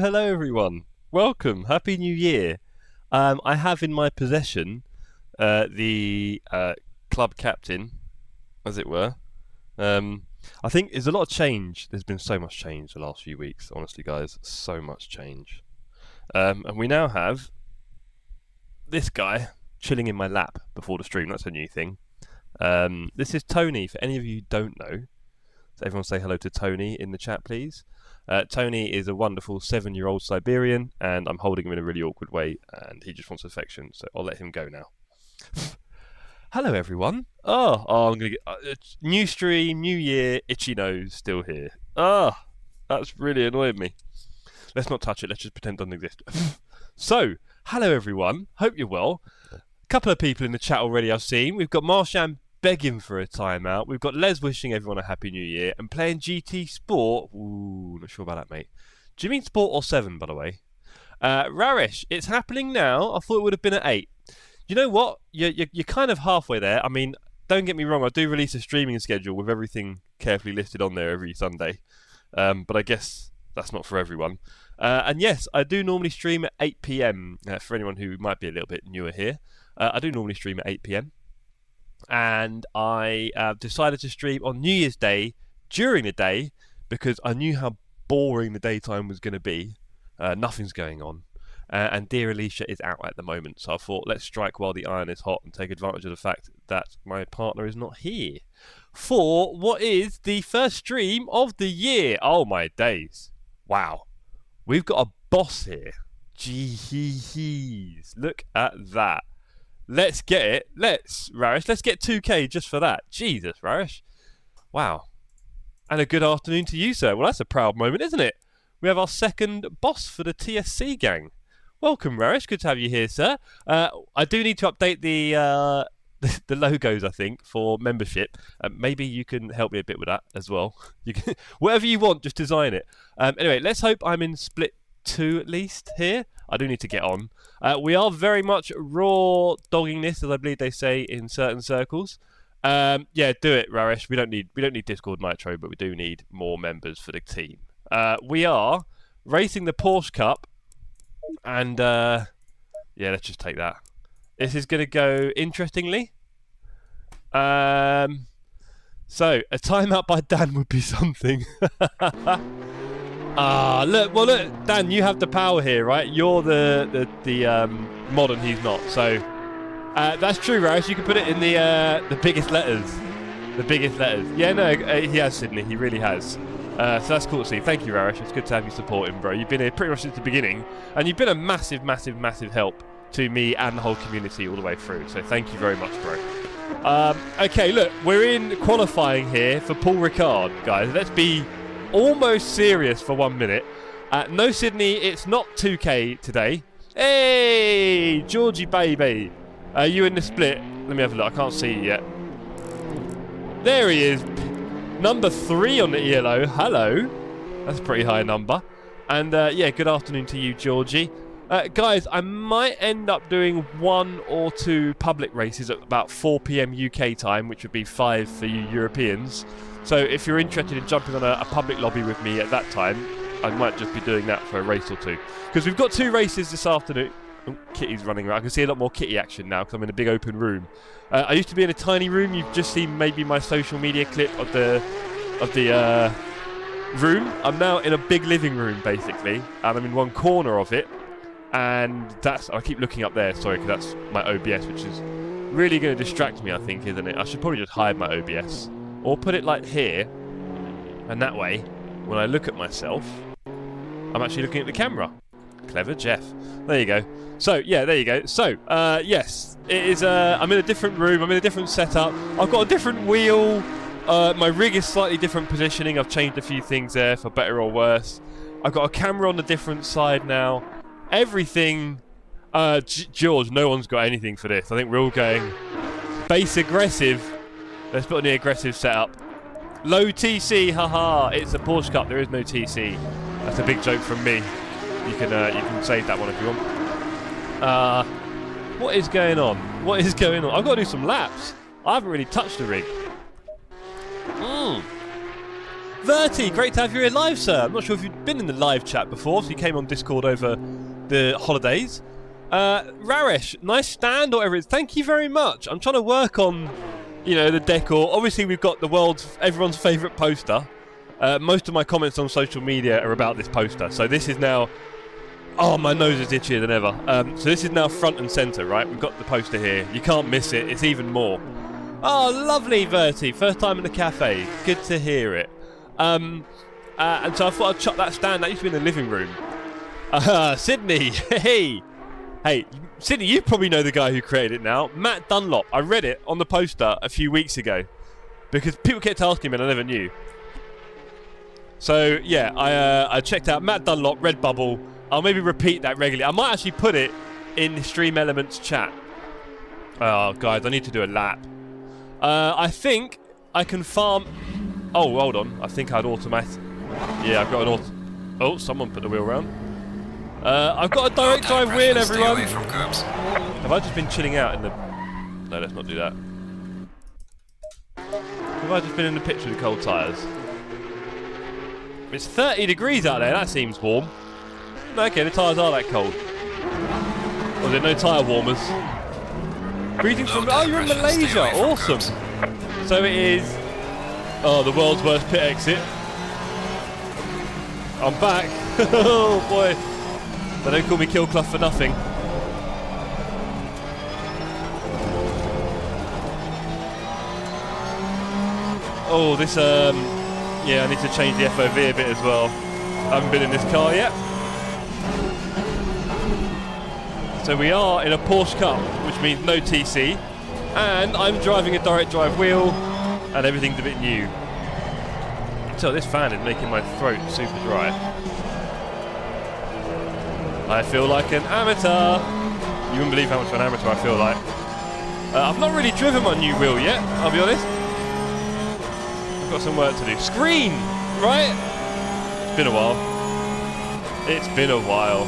Hello everyone. Welcome. Happy New Year. I have in my possession the club captain, as it were. I think there's a lot of change. There's been so much change the last few weeks, honestly guys, so much change. And we now have this guy chilling in my lap before the stream. That's a new thing. This is Tony, for any of you who don't know. So everyone say hello to Tony in the chat, please. Tony is a wonderful 7-year-old Siberian, and I'm holding him in a really awkward way, and he just wants affection, so I'll let him go now. Hello, everyone. I'm gonna get new stream, new year, itchy nose, still here. That's really annoyed me. Let's not touch it. Let's just pretend it doesn't exist. So, hello, everyone. Hope you're well. A couple of people in the chat already I've seen. We've got Marsham begging for a timeout. We've got Les wishing everyone a happy new year and playing GT Sport. Ooh, not sure about that, mate. Do you mean Sport or 7, by the way? Raresh, it's happening now. I thought it would have been at 8. You know what? You're kind of halfway there. I mean, don't get me wrong. I do release a streaming schedule with everything carefully listed on there every Sunday. But I guess that's not for everyone. And yes, I do normally stream at 8 PM. For anyone who might be a little bit newer here, I do normally stream at 8 PM. And I decided to stream on New Year's Day during the day because I knew how boring the daytime was going to be. Nothing's going on. and dear Alicia is out at the moment. So I thought, let's strike while the iron is hot and take advantage of the fact that my partner is not here for what is the first stream of the year. Oh my days. Wow. We've got a boss here. Jeez. Look at that. Let's get it. Let's get 2K just for that. Jesus, Rarish. Wow. And a good afternoon to you, sir. Well, that's a proud moment, isn't it? We have our second boss for the TSC gang. Welcome, Rarish. Good to have you here, sir. I do need to update the logos, I think, for membership. Maybe you can help me a bit with that as well. You can, whatever you want, just design it. Anyway, let's hope I'm in split 2 at least here. I do need to get on. We are very much raw dogging this, as I believe they say in certain circles. Yeah, do it, Rarish. We don't need Discord Nitro, but we do need more members for the team. We are racing the Porsche Cup, and yeah, let's just take that. This is going to go interestingly. So a timeout by Dan would be something. Look, Dan, you have the power here, right? You're the mod and he's not. So that's true, Rarish. You can put it in the biggest letters. The biggest letters. Yeah, no, he has, Sydney. He really has. So that's cool to see. Thank you, Rarish. It's good to have you supporting, bro. You've been here pretty much since the beginning, and you've been a massive, massive, massive help to me and the whole community all the way through. So thank you very much, bro. Okay, look, we're in qualifying here for Paul Ricard, guys. Let's be almost serious for 1 minute. No, Sydney, it's not 2K today. Hey, Georgie baby. Are you in the split? Let me have a look. I can't see you yet. There he is. Number 3 on the ELO. Hello. That's a pretty high number. And yeah, good afternoon to you, Georgie. Guys, I might end up doing 1 or 2 public races at about 4 PM UK time, which would be 5 for you Europeans. So if you're interested in jumping on a public lobby with me at that time, I might just be doing that for a race or 2. Because we've got 2 races this afternoon. Oh, Kitty's running around. I can see a lot more Kitty action now because I'm in a big open room. I used to be in a tiny room. You've just seen maybe my social media clip of the room. I'm now in a big living room, basically. And I'm in one corner of it. And that's... I keep looking up there, sorry, because that's my OBS, which is really going to distract me, I think, isn't it? I should probably just hide my OBS. Or put it like here. And that way, when I look at myself, I'm actually looking at the camera. Clever Jeff. There you go. So, yeah, there you go. So, yes, it is... I'm in a different room. I'm in a different setup. I've got a different wheel. My rig is slightly different positioning. I've changed a few things there for better or worse. I've got a camera on the different side now. Everything... George, no one's got anything for this. I think we're all going base aggressive. Let's put on the aggressive setup. Low TC, haha. It's a Porsche Cup. There is no TC. That's a big joke from me. You can save that one if you want. What is going on? What is going on? I've got to do some laps. I haven't really touched the rig. Verti, great to have you here live, sir. I'm not sure if you've been in the live chat before, so you came on Discord over the holidays. Rarish, nice stand or whatever it is. Thank you very much. I'm trying to work on, you know, the decor. Obviously, we've got everyone's favourite poster. Most of my comments on social media are about this poster. So this is now... Oh, my nose is itchier than ever. So this is now front and centre, right? We've got the poster here. You can't miss it. It's even more. Oh, lovely, Verti. First time in the cafe. Good to hear it. And so I thought I'd chuck that stand. That used to be in the living room. Sydney. Hey. Hey, Sydney, you probably know the guy who created it now. Matt Dunlop. I read it on the poster a few weeks ago. Because people kept asking me and I never knew. So, yeah, I checked out Matt Dunlop, Redbubble. I'll maybe repeat that regularly. I might actually put it in the Stream Elements chat. Oh, guys, I need to do a lap. I think I can farm... Oh, hold on. I think I had automatic... Yeah, I've got an auto... Oh, someone put the wheel round. I've got a direct drive wheel, everyone. Have I just been chilling out in the... No, let's not do that. Have I just been in the pits with the cold tyres? It's 30 degrees out there. That seems warm. No, okay, the tyres are that cold. Was there no tyre warmers? Greetings from... Oh, you're in Malaysia. Awesome. So it is... Oh, the world's worst pit exit. I'm back. Oh, boy. They don't call me Kill Clough for nothing. Oh, this, yeah, I need to change the FOV a bit as well. I haven't been in this car yet. So we are in a Porsche Cup, which means no TC. And I'm driving a direct drive wheel, and everything's a bit new. So this fan is making my throat super dry. I feel like an amateur. You wouldn't believe how much of an amateur I feel like. I've not really driven my new wheel yet, I'll be honest. I've got some work to do. Screen! Right? It's been a while. It's been a while.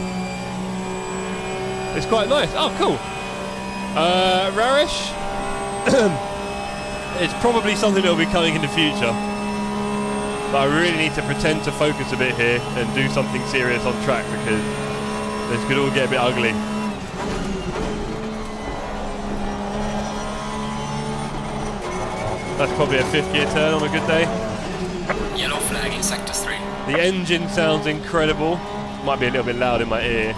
It's quite nice. Oh, cool. Rarish. It's probably something that will be coming in the future. But I really need to pretend to focus a bit here and do something serious on track because this could all get a bit ugly. That's probably a 5th gear turn on a good day. Yellow flag in sector 3. The engine sounds incredible. Might be a little bit loud in my ear.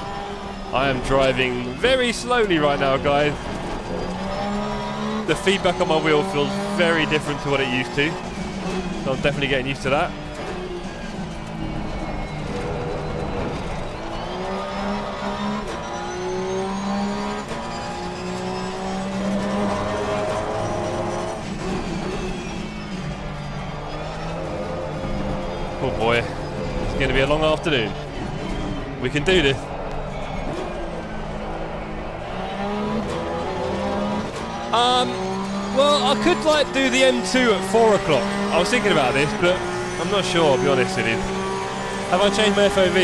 I am driving very slowly right now, guys. The feedback on my wheel feels very different to what it used to. So I'm definitely getting used to that. Oh boy, it's going to be a long afternoon. We can do this. Well, I could like do the M2 at 4 o'clock. I was thinking about this, but I'm not sure, I'll be honest with you. Have I changed my FOV?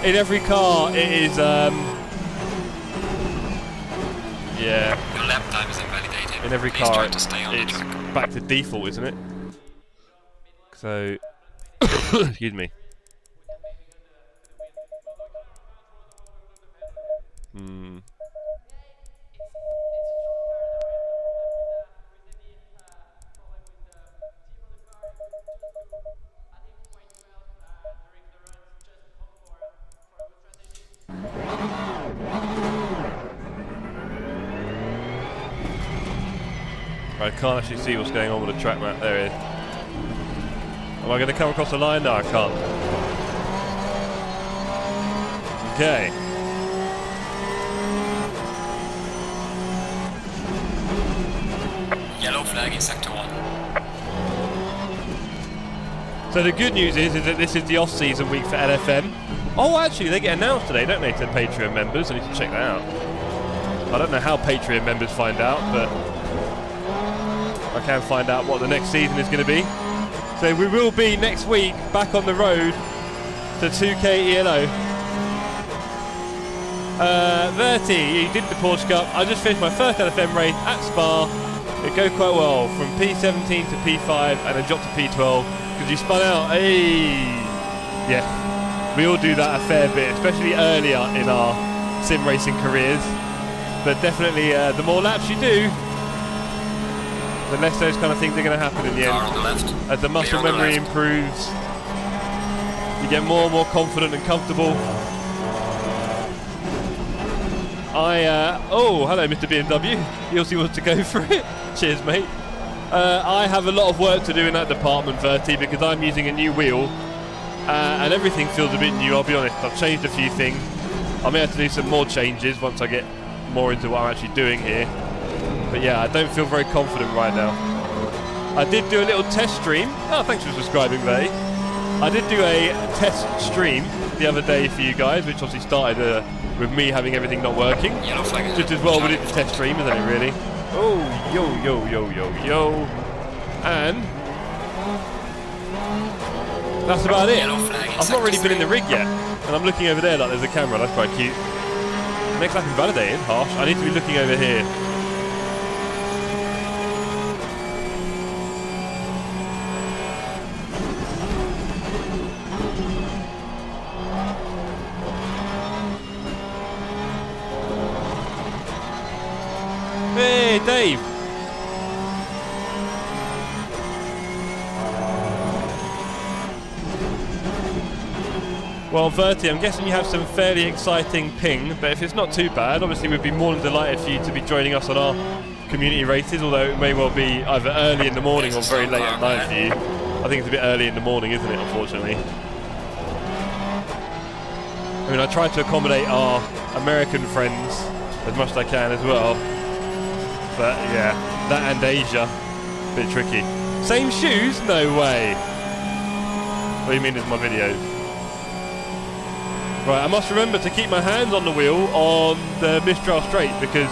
In every car it is, yeah. Your lap time is invalidated. In every Please car try to stay on the it's track. back to default, isn't it? So, excuse me. I can't actually see what's going on with the track map. There it is. Am I going to come across the line? No, I can't. Okay. Yellow flag in sector 1. So the good news is that this is the off-season week for LFM. Oh, actually, they get announced today, don't they, to Patreon members? I need to check that out. I don't know how Patreon members find out, but I can find out what the next season is going to be. So we will be next week back on the road to 2K ELO. Verti, you did the Porsche Cup. I just finished my first LFM race at Spa. It goes quite well from P17 to P5 and then dropped to P12 because you spun out. Hey, yeah, we all do that a fair bit, especially earlier in our sim racing careers. But definitely, the more laps you do, the less those kind of things are going to happen in the end. Car on the left. As the muscle memory improves, you get more and more confident and comfortable. Oh, hello, Mr. BMW. He also wants to go for it. Cheers, mate. I have a lot of work to do in that department, Verti, because I'm using a new wheel, and everything feels a bit new. I'll be honest. I've changed a few things. I may have to do some more changes once I get more into what I'm actually doing here. But yeah, I don't feel very confident right now. I did do a little test stream. Oh, thanks for subscribing, Verti. I did do a test stream the other day for you guys, which obviously started with me having everything not working. Yellow flag. Just as well we did the test stream, isn't it, really? Oh, yo, yo, yo, yo, yo. And that's about it. I've not really been in the rig yet. And I'm looking over there like there's a camera. That's quite cute. Next lap invalidated. Harsh. I need to be looking over here. Hey, Dave. Well, Verti, I'm guessing you have some fairly exciting ping, but if it's not too bad, obviously we'd be more than delighted for you to be joining us on our community races, although it may well be either early in the morning or very late at night for you. I think it's a bit early in the morning, isn't it, unfortunately? I mean, I try to accommodate our American friends as much as I can as well. But yeah, that and Asia, a bit tricky. Same shoes? No way. What do you mean it's my videos? Right, I must remember to keep my hands on the wheel on the Mistral straight because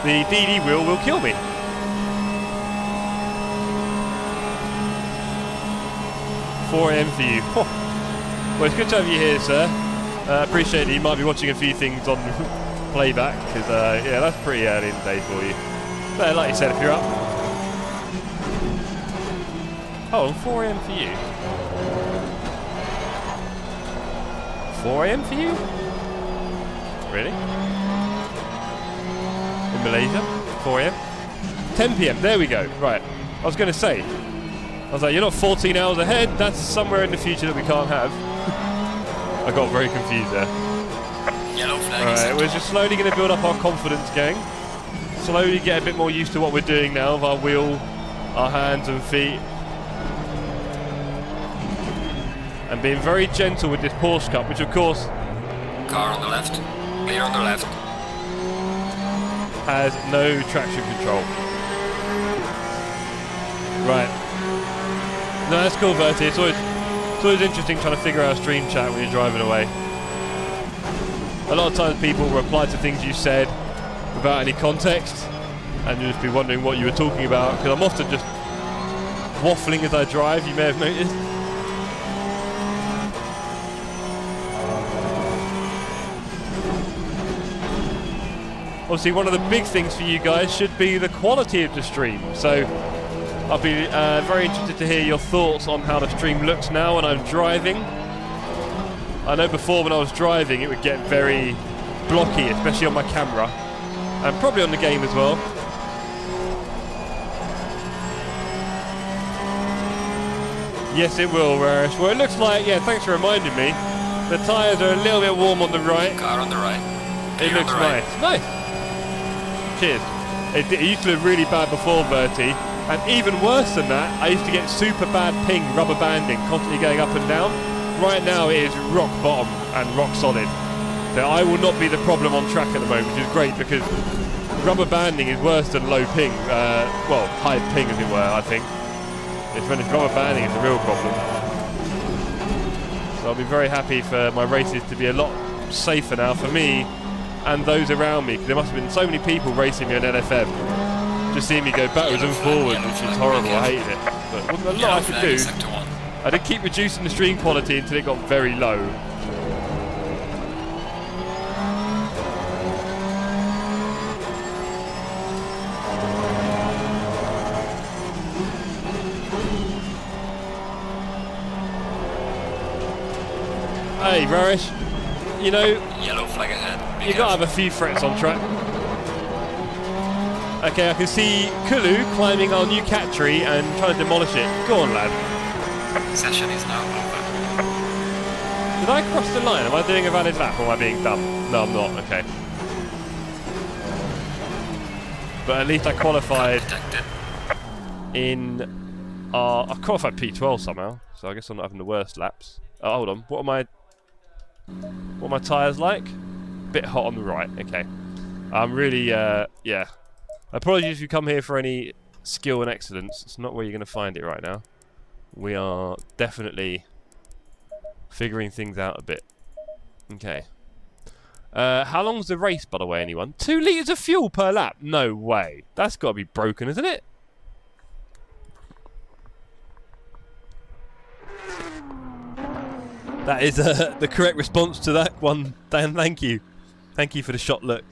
the DD wheel will kill me. $4 AM for you. Well, it's good to have you here, sir. Appreciate that you might be watching a few things on playback because, yeah, that's pretty early in the day for you. But like you said, if you're up. Oh, 4 AM for you. 4 AM for you? Really? In Malaysia? 4 AM? 10 PM, there we go. Right, I was going to say, I was like, you're not 14 hours ahead, that's somewhere in the future that we can't have. I got very confused there. Yellow flag. Alright, we're just slowly going to build up our confidence, gang. Slowly get a bit more used to what we're doing now with our wheel, our hands and feet. And being very gentle with this Porsche Cup, which of course... Car on the left. Clear on the left. ...has no traction control. Right. No, that's cool, Verti. It's always interesting trying to figure out a stream chat when you're driving away. A lot of times people reply to things you said without any context, and you'll just be wondering what you were talking about, because I'm often just waffling as I drive, you may have noticed. Obviously, one of the big things for you guys should be the quality of the stream. So I'll be very interested to hear your thoughts on how the stream looks now when I'm driving. I know before when I was driving it would get very blocky, especially on my camera, and probably on the game as well. Yes, it will, Rarish. Well, it looks like, yeah, thanks for reminding me. The tyres are a little bit warm on the right. Car on the right. It looks nice. Nice. Cheers. It used to look really bad before, Verti, and even worse than that, I used to get super bad ping, rubber banding, constantly going up and down. Right now it is rock bottom and rock solid. So I will not be the problem on track at the moment, which is great because rubber banding is worse than low ping, well, high ping as it were, I think. It's when it's rubber banding is the real problem. So I'll be very happy for my races to be a lot safer now for me and those around me, because there must have been so many people racing me on NFM, just seeing me go backwards and forwards, which is horrible. I hated it. But wasn't a lot I could do. I did keep reducing the stream quality until it got very low. Hey, Rarish, you know, Yellow flag ahead. You gotta have a few threats on track. Okay, I can see Kulu climbing our new cat tree and trying to demolish it. Go on, lad. Session is now over. Did I cross the line? Am I doing a valid lap or am I being dumb? No, I'm not. Okay. But at least I qualified in... I qualified P12 somehow, so I guess I'm not having the worst laps. Oh, hold on. What are my tyres like? Bit hot on the right. Okay. I'm really, yeah. Apologies if you come here for any skill and excellence. It's not where you're going to find it right now. We are definitely figuring things out a bit. Okay. How long's the race, by the way, anyone? 2 litres of fuel per lap? No way. That's got to be broken, isn't it? That is the correct response to that one, Dan. Thank you. Thank you for the shot look.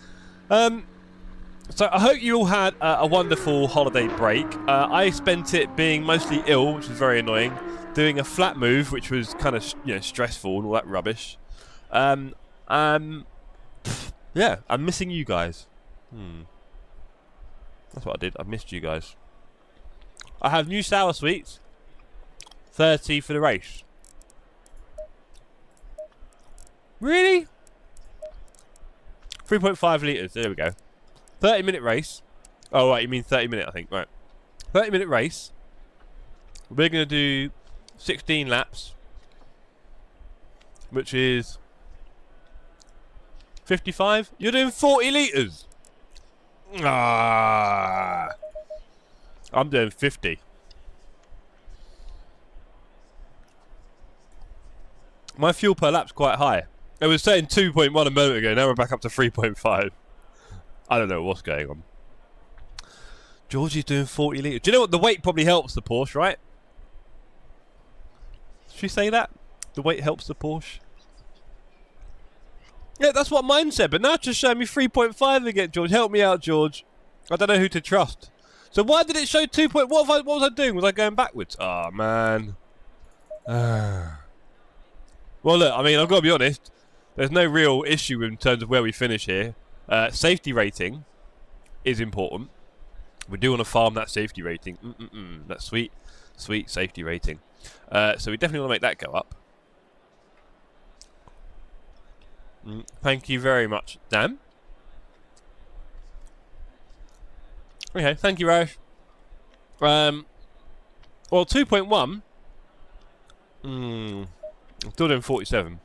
So I hope you all had a wonderful holiday break. I spent it being mostly ill, which was very annoying. Doing a flat move, which was kind of stressful and all that rubbish. Yeah, I'm missing you guys. That's what I did. I missed you guys. I have new sour sweets. 30 for the race. Really? 3.5 litres. There we go. 30-minute race. Oh, right. You mean 30-minute, I think. Right. 30-minute race. We're going to do 16 laps, which is 55. You're doing 40 litres. Ah, I'm doing 50. My fuel per lap's quite high. I was saying 2.1 a moment ago. Now we're back up to 3.5. I don't know what's going on. Georgie's doing 40 litres. Do you know what? The weight probably helps the Porsche, right? Did she say that? The weight helps the Porsche? Yeah, that's what mine said, but now it's just showing me 3.5 again, George. Help me out, George. I don't know who to trust. So why did it show 2. What was I doing? Was I going backwards? Oh, man. Well, look, I mean, I've got to be honest. There's no real issue in terms of where we finish here. Safety rating is important. We do want to farm that safety rating. That sweet, sweet safety rating. So we definitely want to make that go up. Thank you very much, Dan. Okay, thank you, Raj. Well, 2.1. I'm still doing 47.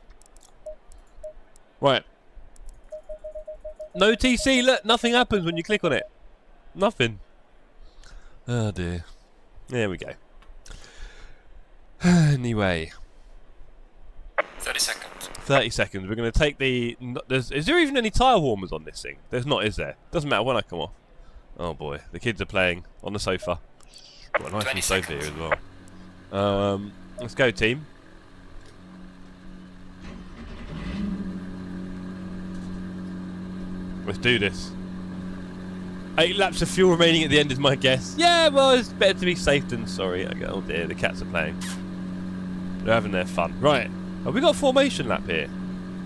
Right. No TC, look, nothing happens when you click on it. Nothing. Oh dear. There we go. Anyway. 30 seconds. 30 seconds. We're going to take the... Is there even any tyre warmers on this thing? There's not, is there? Doesn't matter when I come off. Oh boy. The kids are playing on the sofa. Got a nice new sofa here as well. Let's go, team. Let's do this. 8 laps of fuel remaining at the end is my guess. Yeah, well, it's better to be safe than sorry. Oh dear, the cats are playing. They're having their fun. Right. Have we got a formation lap here?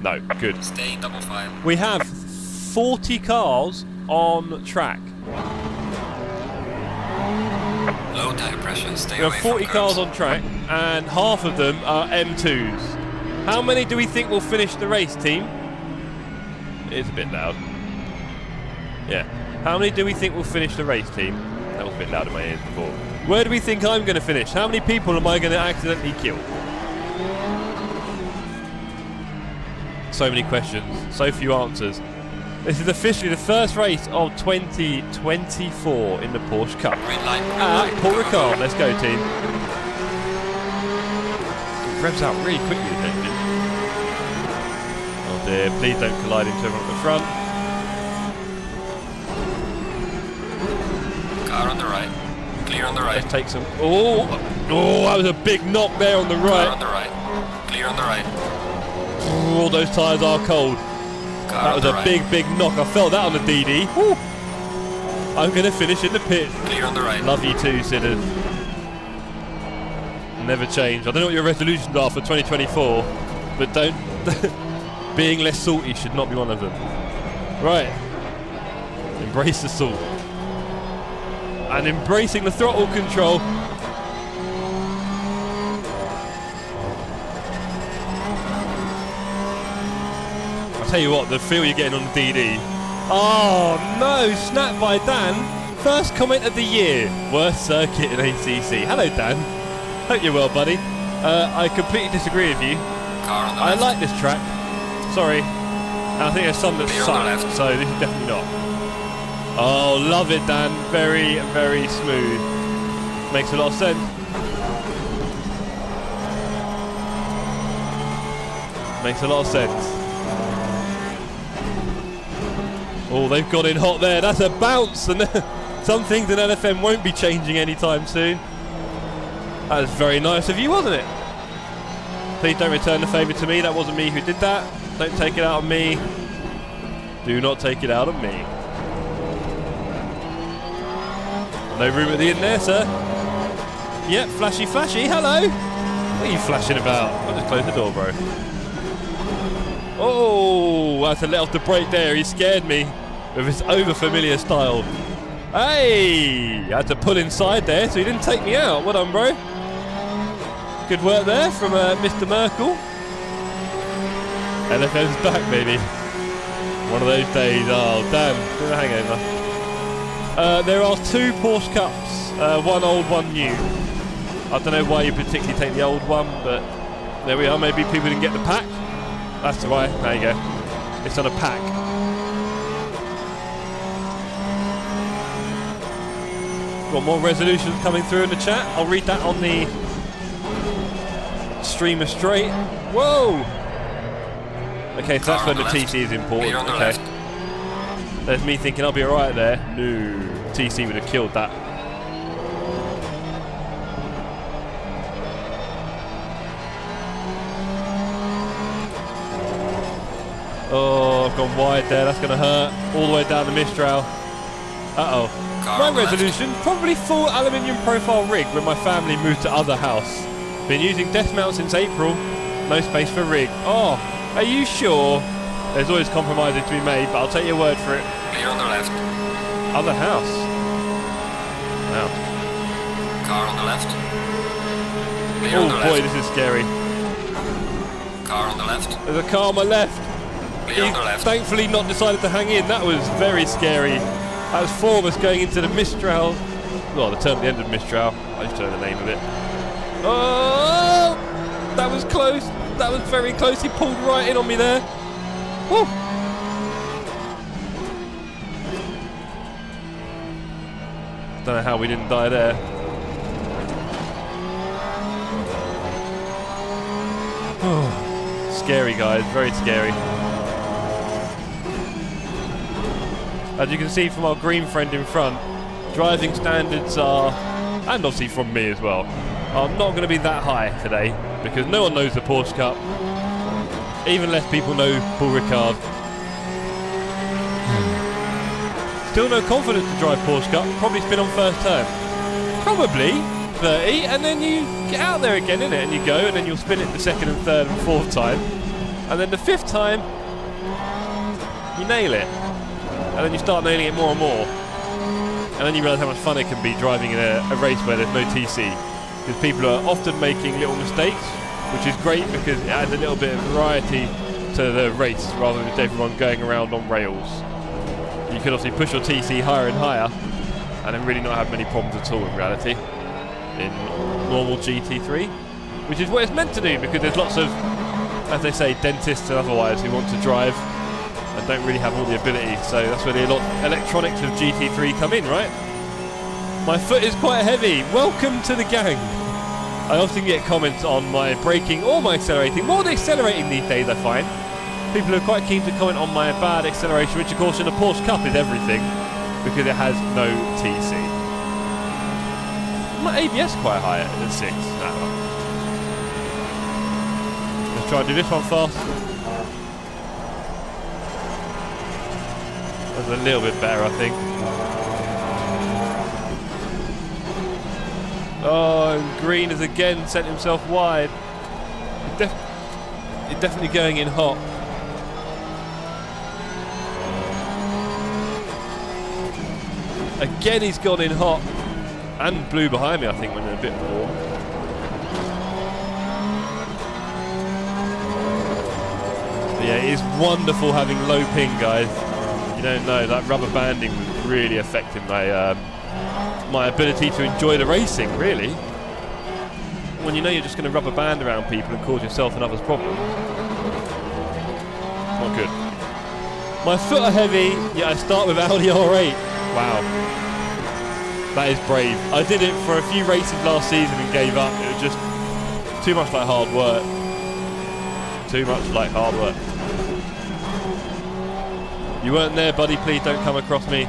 No. Good. Stay double file. We have 40 cars on track. Low tire pressure. Stay We away have 40 from cars curbs. on track, and half of them are M2s. How many do we think will finish the race, team? It is a bit loud. Yeah. How many do we think will finish the race, team? That was a bit loud in my ears before. Where do we think I'm going to finish? How many people am I going to accidentally kill? So many questions, so few answers. This is officially the first race of 2024 in the Porsche Cup. Green light. At Paul Ricard. Let's go, team. It revs out really quickly, this engine. Oh dear, please don't collide into everyone at the front. Car on the right. Clear on the right. Let's take some... Oh, that was a big knock there on the Car right. on the right. Clear on the right. Oh, those tyres are cold. Car That was on the a right. big knock. I felt that on the DD. Woo. I'm going to finish in the pit. Clear on the right. Love you too, Sidders. Never change. I don't know what your resolutions are for 2024, but don't... Being less salty should not be one of them. Right. Embrace the salt. And embracing the throttle control. I'll tell you what, the feel you're getting on the DD. Oh no, snap by Dan. First comment of the year. Worst circuit in ACC. Hello Dan. Hope you're well, buddy. I completely disagree with you. Car on the I left. like this track. Sorry. And I think there's some that Clear on the suck, left. so this is definitely not. Oh, love it, Dan. Very, very smooth. Makes a lot of sense. Makes a lot of sense. Oh, they've got in hot there. That's a bounce. And some things in LFM won't be changing anytime soon. That was very nice of you, wasn't it? Please don't return the favour to me. That wasn't me who did that. Don't take it out on me. Do not take it out on me. No room at the end there, sir. Yep, flashy, flashy. Hello. What are you flashing about? I'll just close the door, bro. Oh, I had to let off the brake there. He scared me with his over-familiar style. Hey, I had to pull inside there, so he didn't take me out. Well done, bro. Good work there from Mr. Merkel. LFM's back, baby. One of those days. Oh, damn. Bit of a hangover. There are 2 Porsche Cups. One old, one new. I don't know why you particularly take the old one, but there we are. Maybe people didn't get the pack. That's why. There you go. It's on a pack. Got more resolutions coming through in the chat. I'll read that on the streamer straight. Whoa! Okay, so that's when the TC is important. Okay. There's me thinking I'll be alright there. No. TC would have killed that. Oh, I've gone wide there. That's going to hurt. All the way down the Mistral. Uh-oh. My resolution, probably full aluminium profile rig when my family moved to other house. Been using desk mount since April. No space for rig. Oh, are you sure? There's always compromises to be made, but I'll take your word for it. Clear on the left. Other house. Wow. Car on the left. Clear Oh on the boy, left. this is scary. Car on the left. There's a car on my left. Clear on the left. Thankfully not decided to hang in. That was very scary. That was 4 of us going into the Mistral. Well, the term at the end of Mistral. I just don't know the name of it. Oh! That was close. That was very close. He pulled right in on me there. Woo! Don't know how we didn't die there. Scary, guys. Very scary. As you can see from our green friend in front, driving standards are, and obviously from me as well, are not going to be that high today because no one knows the Porsche Cup. Even less people know Paul Ricard. Still no confidence to drive Porsche Cup. Probably spin on first turn. Probably 30, and then you get out there again, innit? And you go, and then you'll spin it the 2nd and 3rd and 4th time. And then the 5th time, you nail it. And then you start nailing it more and more. And then you realise how much fun it can be driving in a race where there's no TC. Because people are often making little mistakes, which is great because it adds a little bit of variety to the race rather than just everyone going around on rails. You could obviously push your TC higher and higher and then really not have many problems at all in reality in normal GT3, which is what it's meant to do because there's lots of, as they say, dentists and otherwise who want to drive and don't really have all the ability, so that's where the electronics of GT3 come in, right? My foot is quite heavy. Welcome to the gang. I often get comments on my braking or my accelerating, more the accelerating these days I find. People are quite keen to comment on my bad acceleration, which of course in a Porsche Cup is everything because it has no TC. My ABS quite high at 6. Let's try and do this one fast. That's a little bit better, I think. Oh, and Green has again sent himself wide. He's definitely going in hot. Again, he's gone in hot. And blue behind me, I think, went in a bit more. But yeah, it is wonderful having low ping, guys. You don't know, that rubber banding was really affecting my my ability to enjoy the racing, really. When you know you're just going to rubber band around people and cause yourself and others problems. Not good. My foot are heavy, yet I start with Audi R8. Wow. That is brave. I did it for a few races last season and gave up. It was just too much like hard work. Too much like hard work. You weren't there, buddy. Please don't come across me.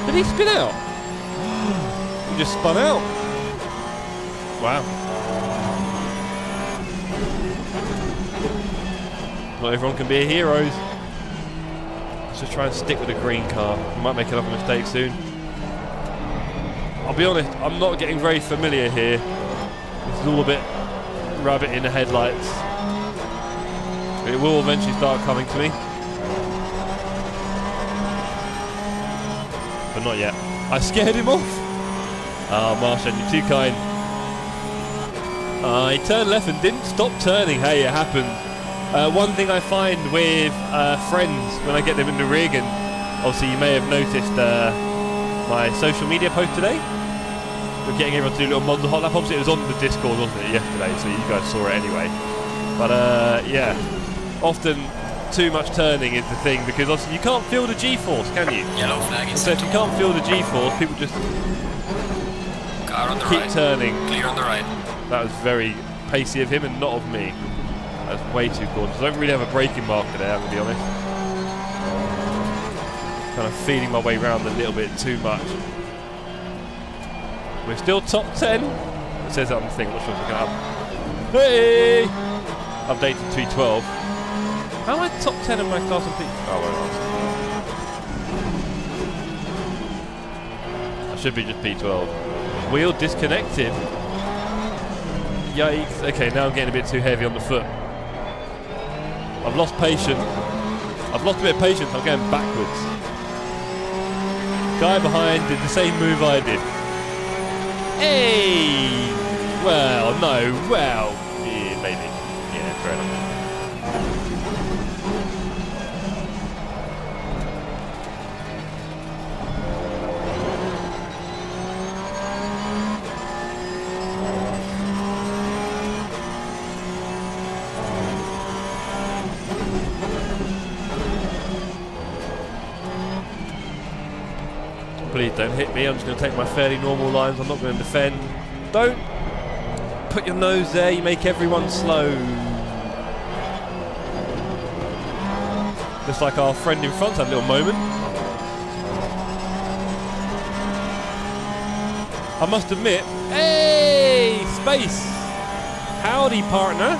Did he spin out? He just spun out. Wow. Not everyone can be a hero. Let's just try and stick with the green car. We might make another mistake soon. I'll be honest, I'm not getting very familiar here. This is all a bit rabbit in the headlights. It will eventually start coming to me. But not yet. I scared him off. Ah, Marshan, you're too kind. He turned left and didn't stop turning. Hey, it happens. One thing I find with friends when I get them in the rig, and obviously you may have noticed my social media post today. We're getting everyone to do little Monza hot lap. Obviously it was on the Discord, wasn't it, yesterday, so you guys saw it anyway. But yeah, often too much turning is the thing, because obviously you can't feel the G-force, can you? Yellow flag is so if you can't feel the G-force, people just car on the keep right. turning. Clear on the right. That was very pacey of him and not of me. That was way too cautious. I don't really have a braking marker there, I'm going to be honest. Kind of feeling my way around a little bit too much. We're still top 10. It says that on the thing, I'm not sure if I can up. Hey! Updated to 12. How am I top 10 in my class of people? Oh, well, I should be just P12. Wheel disconnected. Yikes. Okay, now I'm getting a bit too heavy on the foot. I've lost patience. I've lost a bit of patience. I'm going backwards. Guy behind did the same move I did. Hey! Well, no. Well, yeah, maybe. Yeah, fair enough. Please don't hit me. I'm just going to take my fairly normal lines. I'm not going to defend. Don't put your nose there. You make everyone slow. Just like our friend in front had a little moment. I must admit, hey, Space. Howdy, partner.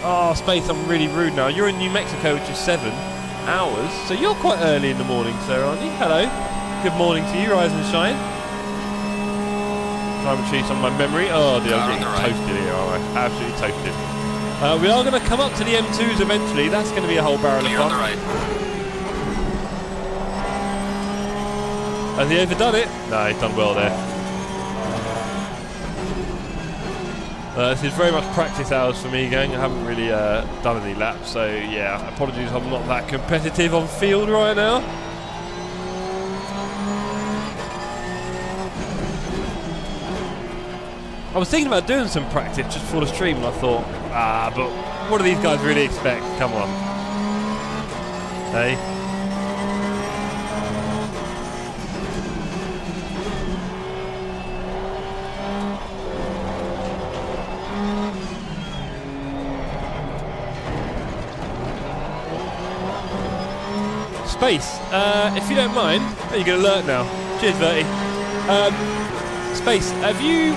Oh, Space, I'm really rude now. You're in New Mexico, which is 7 hours. So you're quite early in the morning, sir, aren't you? Hello. Good morning to you, Rise and Shine. Try and retrieve some of my memory. Oh dear, I'm getting toasted here, aren't I? Absolutely toasted. We are going to come up to the M2s eventually. That's going to be a whole barrel of fun. Right. Has he overdone it? No, he's done well there. This is very much practice hours for me, gang. I haven't really done any laps, so yeah, apologies I'm not that competitive on field right now. I was thinking about doing some practice just before the stream, and I thought, but what do these guys really expect? Come on. Hey? Space, if you don't mind, you get an alert now. Cheers, Verty. Space,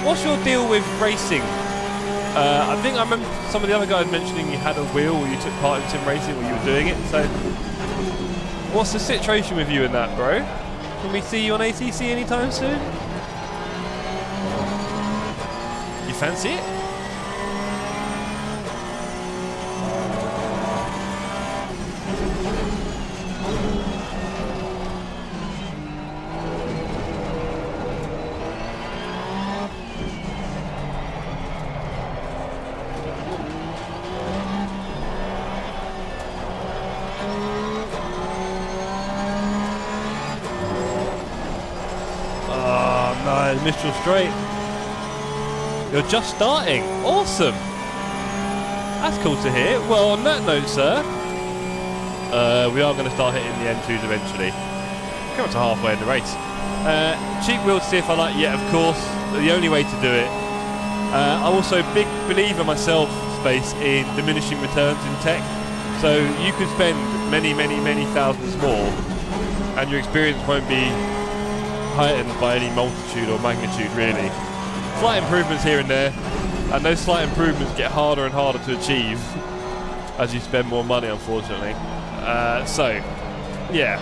what's your deal with racing? I think I remember some of the other guys mentioning you had a wheel or you took part in sim racing or you were doing it, so what's the situation with you in that, bro? Can we see you on ACC anytime soon? You fancy it? Mistral straight. You're just starting. Awesome. That's cool to hear. Well, on that note, sir, we are going to start hitting the M2s eventually. Come up to halfway in the race. Cheap wheel to see if I like. Yeah, of course. The only way to do it. I'm also a big believer myself, Space, in diminishing returns in tech. So you could spend many, many, many thousands more, and your experience won't be heightened by any multitude or magnitude, really. Slight improvements here and there, and those slight improvements get harder and harder to achieve as you spend more money, unfortunately. So, yeah,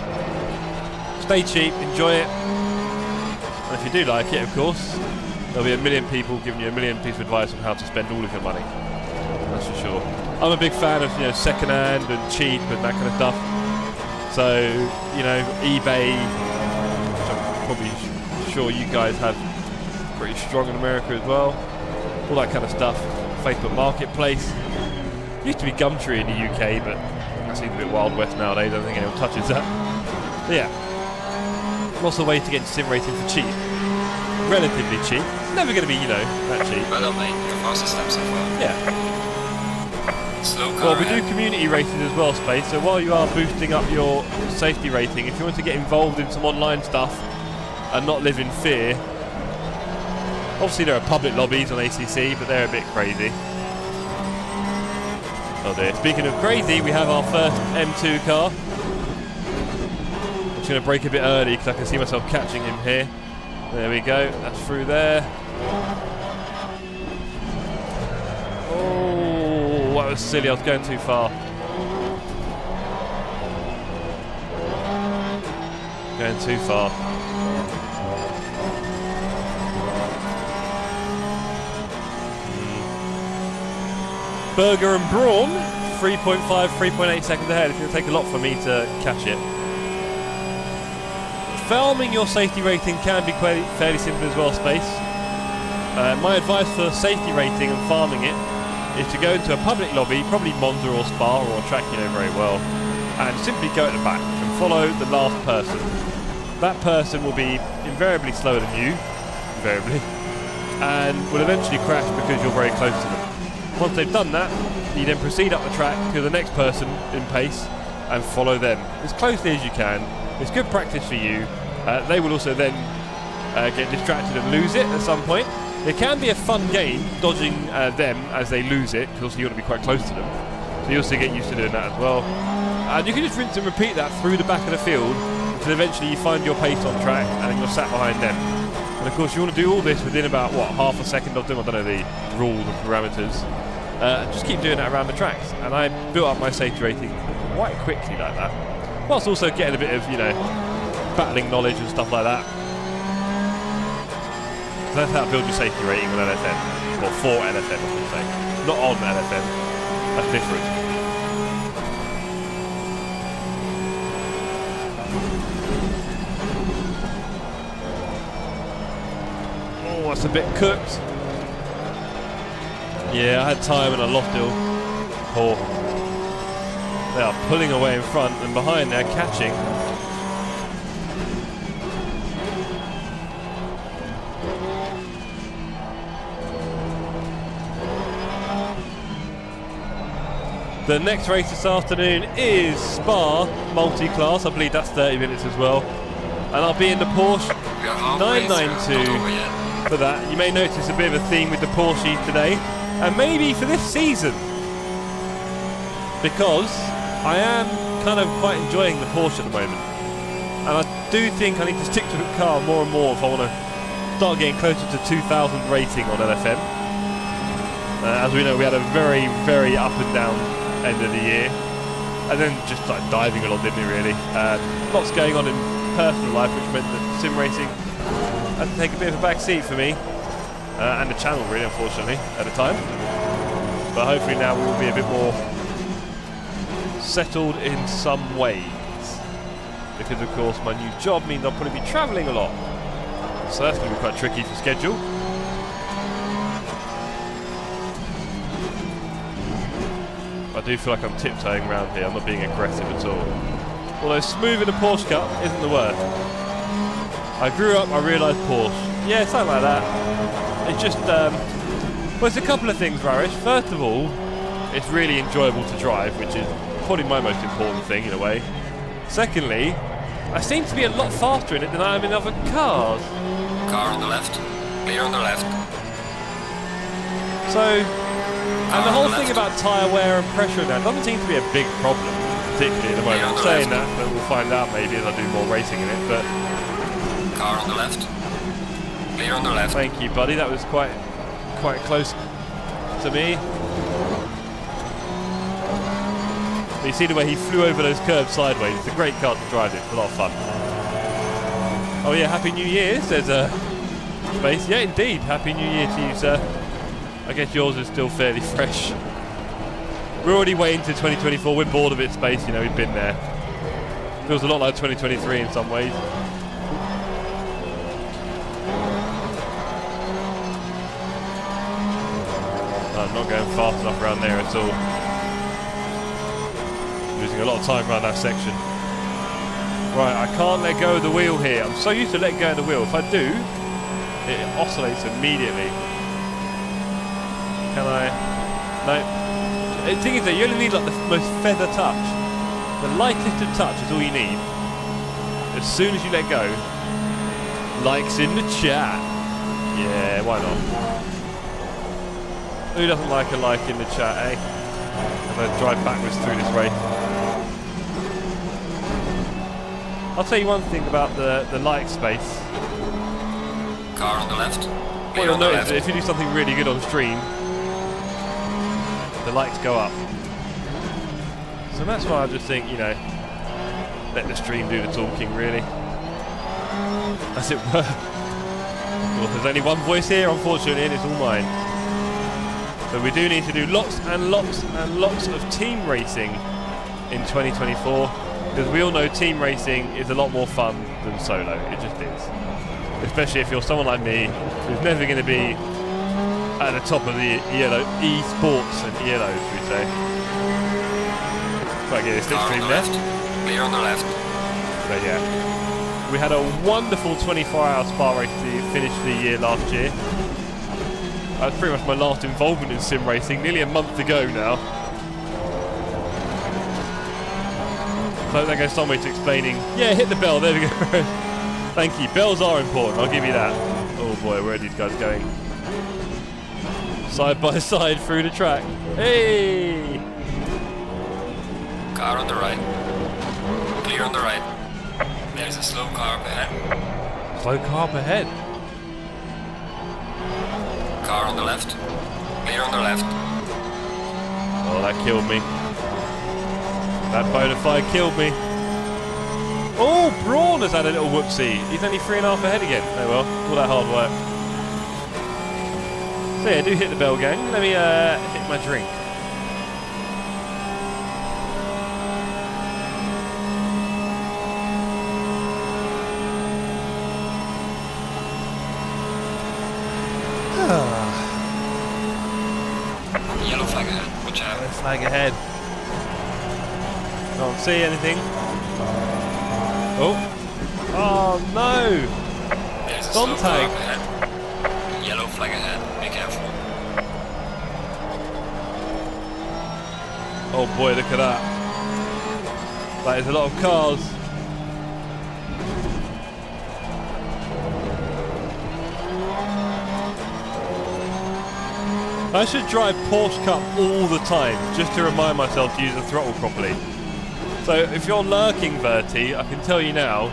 stay cheap, enjoy it, and if you do like it, of course, there'll be a million people giving you a million pieces of advice on how to spend all of your money. That's for sure. I'm a big fan of second-hand and cheap and that kind of stuff. So, eBay. Probably sure you guys have pretty strong in America as well. all that kind of stuff. Facebook Marketplace. Used to be Gumtree in the UK, but that seems a bit Wild West nowadays. I don't think anyone touches that. But yeah, lots of ways to get into sim racing for cheap. Relatively cheap. It's never going to be, you know, that cheap. Well done, mate. Your fastest lap so far. Yeah. Slow car. Well, we do community races as well, Space. So while you are boosting up your safety rating, if you want to get involved in some online stuff and not live in fear, obviously there are public lobbies on ACC, but they're a bit crazy. Oh dear. Speaking of crazy, we have our first M2 car. I'm just going to brake a bit early because I can see myself catching him here. There we go. That's through there. Oh, that was silly. I was going too far. Going too far. Burger and Brawn, 3.5, 3.8 seconds ahead. It's going to take a lot for me to catch it. Farming your safety rating can be fairly simple as well, Space. My advice for safety rating and farming it is to go into a public lobby, probably Monza or Spa or a track you know very well, and simply go at the back and follow the last person. That person will be invariably slower than you, invariably, and will eventually crash because you're very close to them. Once they've done that, you then proceed up the track to the next person in pace and follow them as closely as you can. It's good practice for you. They will also then get distracted and lose it at some point. It can be a fun game, dodging them as they lose it, because you want to be quite close to them. So you also get used to doing that as well. And you can just rinse and repeat that through the back of the field until eventually you find your pace on track and you're sat behind them. And of course you want to do all this within about, what, half a second of them? I don't know the rules and parameters. Just keep doing that around the tracks. And I built up my safety rating quite quickly like that. Whilst also getting a bit of, you know, battling knowledge and stuff like that. So that's how to build your safety rating on LSM. Or for LSM, I should say. Not on LSM. That's different. Oh, that's a bit cooked. Yeah, I had time and I lost it all. Poor. They are pulling away in front and behind they're catching. The next race this afternoon is Spa multi-class. I believe that's 30 minutes as well. And I'll be in the Porsche 992 for that. You may notice a bit of a theme with the Porsche today. And maybe for this season. Because I am kind of quite enjoying the Porsche at the moment. And I do think I need to stick to the car more and more if I want to start getting closer to 2,000 rating on LFM. As we know, we had a very, very up and down end of the year. And then just like diving a lot, didn't we, really? Lots going on in personal life, which meant that sim racing had to take a bit of a back seat for me. And the channel, really, unfortunately, at the time. But hopefully now we will be a bit more settled in some ways. Because, of course, my new job means I'll probably be travelling a lot. So that's going to be quite tricky to schedule. I do feel like I'm tiptoeing around here. I'm not being aggressive at all. Although smooth in a Porsche Cup isn't the worst. I grew up, I realised Porsche. Yeah, something like that. It's just, well, it's a couple of things, Rarish. First of all, it's really enjoyable to drive, which is probably my most important thing in a way. Secondly, I seem to be a lot faster in it than I am in other cars. Car on the left. Clear on the left. So, and the whole thing about tyre wear and pressure now doesn't seem to be a big problem, particularly at the moment. I'm saying that, but we'll find out maybe as I do more racing in it. But car on the left. Clear on the left. Thank you, buddy. That was quite close to me. But you see the way he flew over those curves sideways. It's a great car to drive. It's a lot of fun. Oh yeah, Happy New Year, says Space. Yeah, indeed. Happy New Year to you, sir. I guess yours is still fairly fresh. We're already way into 2024. We're bored of it, Space. You know, we've been there. Feels a lot like 2023 in some ways. I'm not going fast enough around there at all. Losing a lot of time around that section. Right, I can't let go of the wheel here. I'm so used to letting go of the wheel. If I do, it oscillates immediately. Can I? No. The thing is that you only need like the most feather touch. The lightest of touch is all you need. As soon as you let go. Likes in the chat. Yeah, why not? Who doesn't like a like in the chat, eh? I'm going to drive backwards through this race. I'll tell you one thing about the like space. Car on the left. What you'll notice is that if you do something really good on stream, the likes go up. So that's why I just think, you know, let the stream do the talking, really. As it were. Well, there's only one voice here, unfortunately, and it's all mine. But we do need to do lots and lots and lots of team racing in 2024, because we all know team racing is a lot more fun than solo. It just is. Especially if you're someone like me, who's never going to be at the top of the ELO, esports and ELO, should we say. Try to get this slipstream there. Clear on the left. So yeah, we had a wonderful 24-hour Spa race to finish the year last year. That was pretty much my last involvement in sim racing, nearly a month ago now. So that goes some way to explaining. Yeah, hit the bell, there we go. Thank you, bells are important, I'll give you that. Oh boy, where are these guys going? Side by side through the track. Hey! Car on the right. Clear on the right. There's a slow car up ahead. Slow car up ahead. Car on the left. Clear on the left. Oh, that killed me. That bonafide killed me. Oh, Braun has had a little whoopsie. He's only 3.5 ahead again. Oh well, all that hard work. So yeah, do hit the bell, gang. Let me hit my drink. Yellow flag ahead. Watch out. Yellow flag ahead. Can't see anything. Oh. Oh no! There's a slow car Sontag. up ahead. Yellow flag ahead. Be careful. Oh boy, look at that. That is a lot of cars. I should drive Porsche Cup all the time, just to remind myself to use the throttle properly. So if you're lurking, Verti, I can tell you now,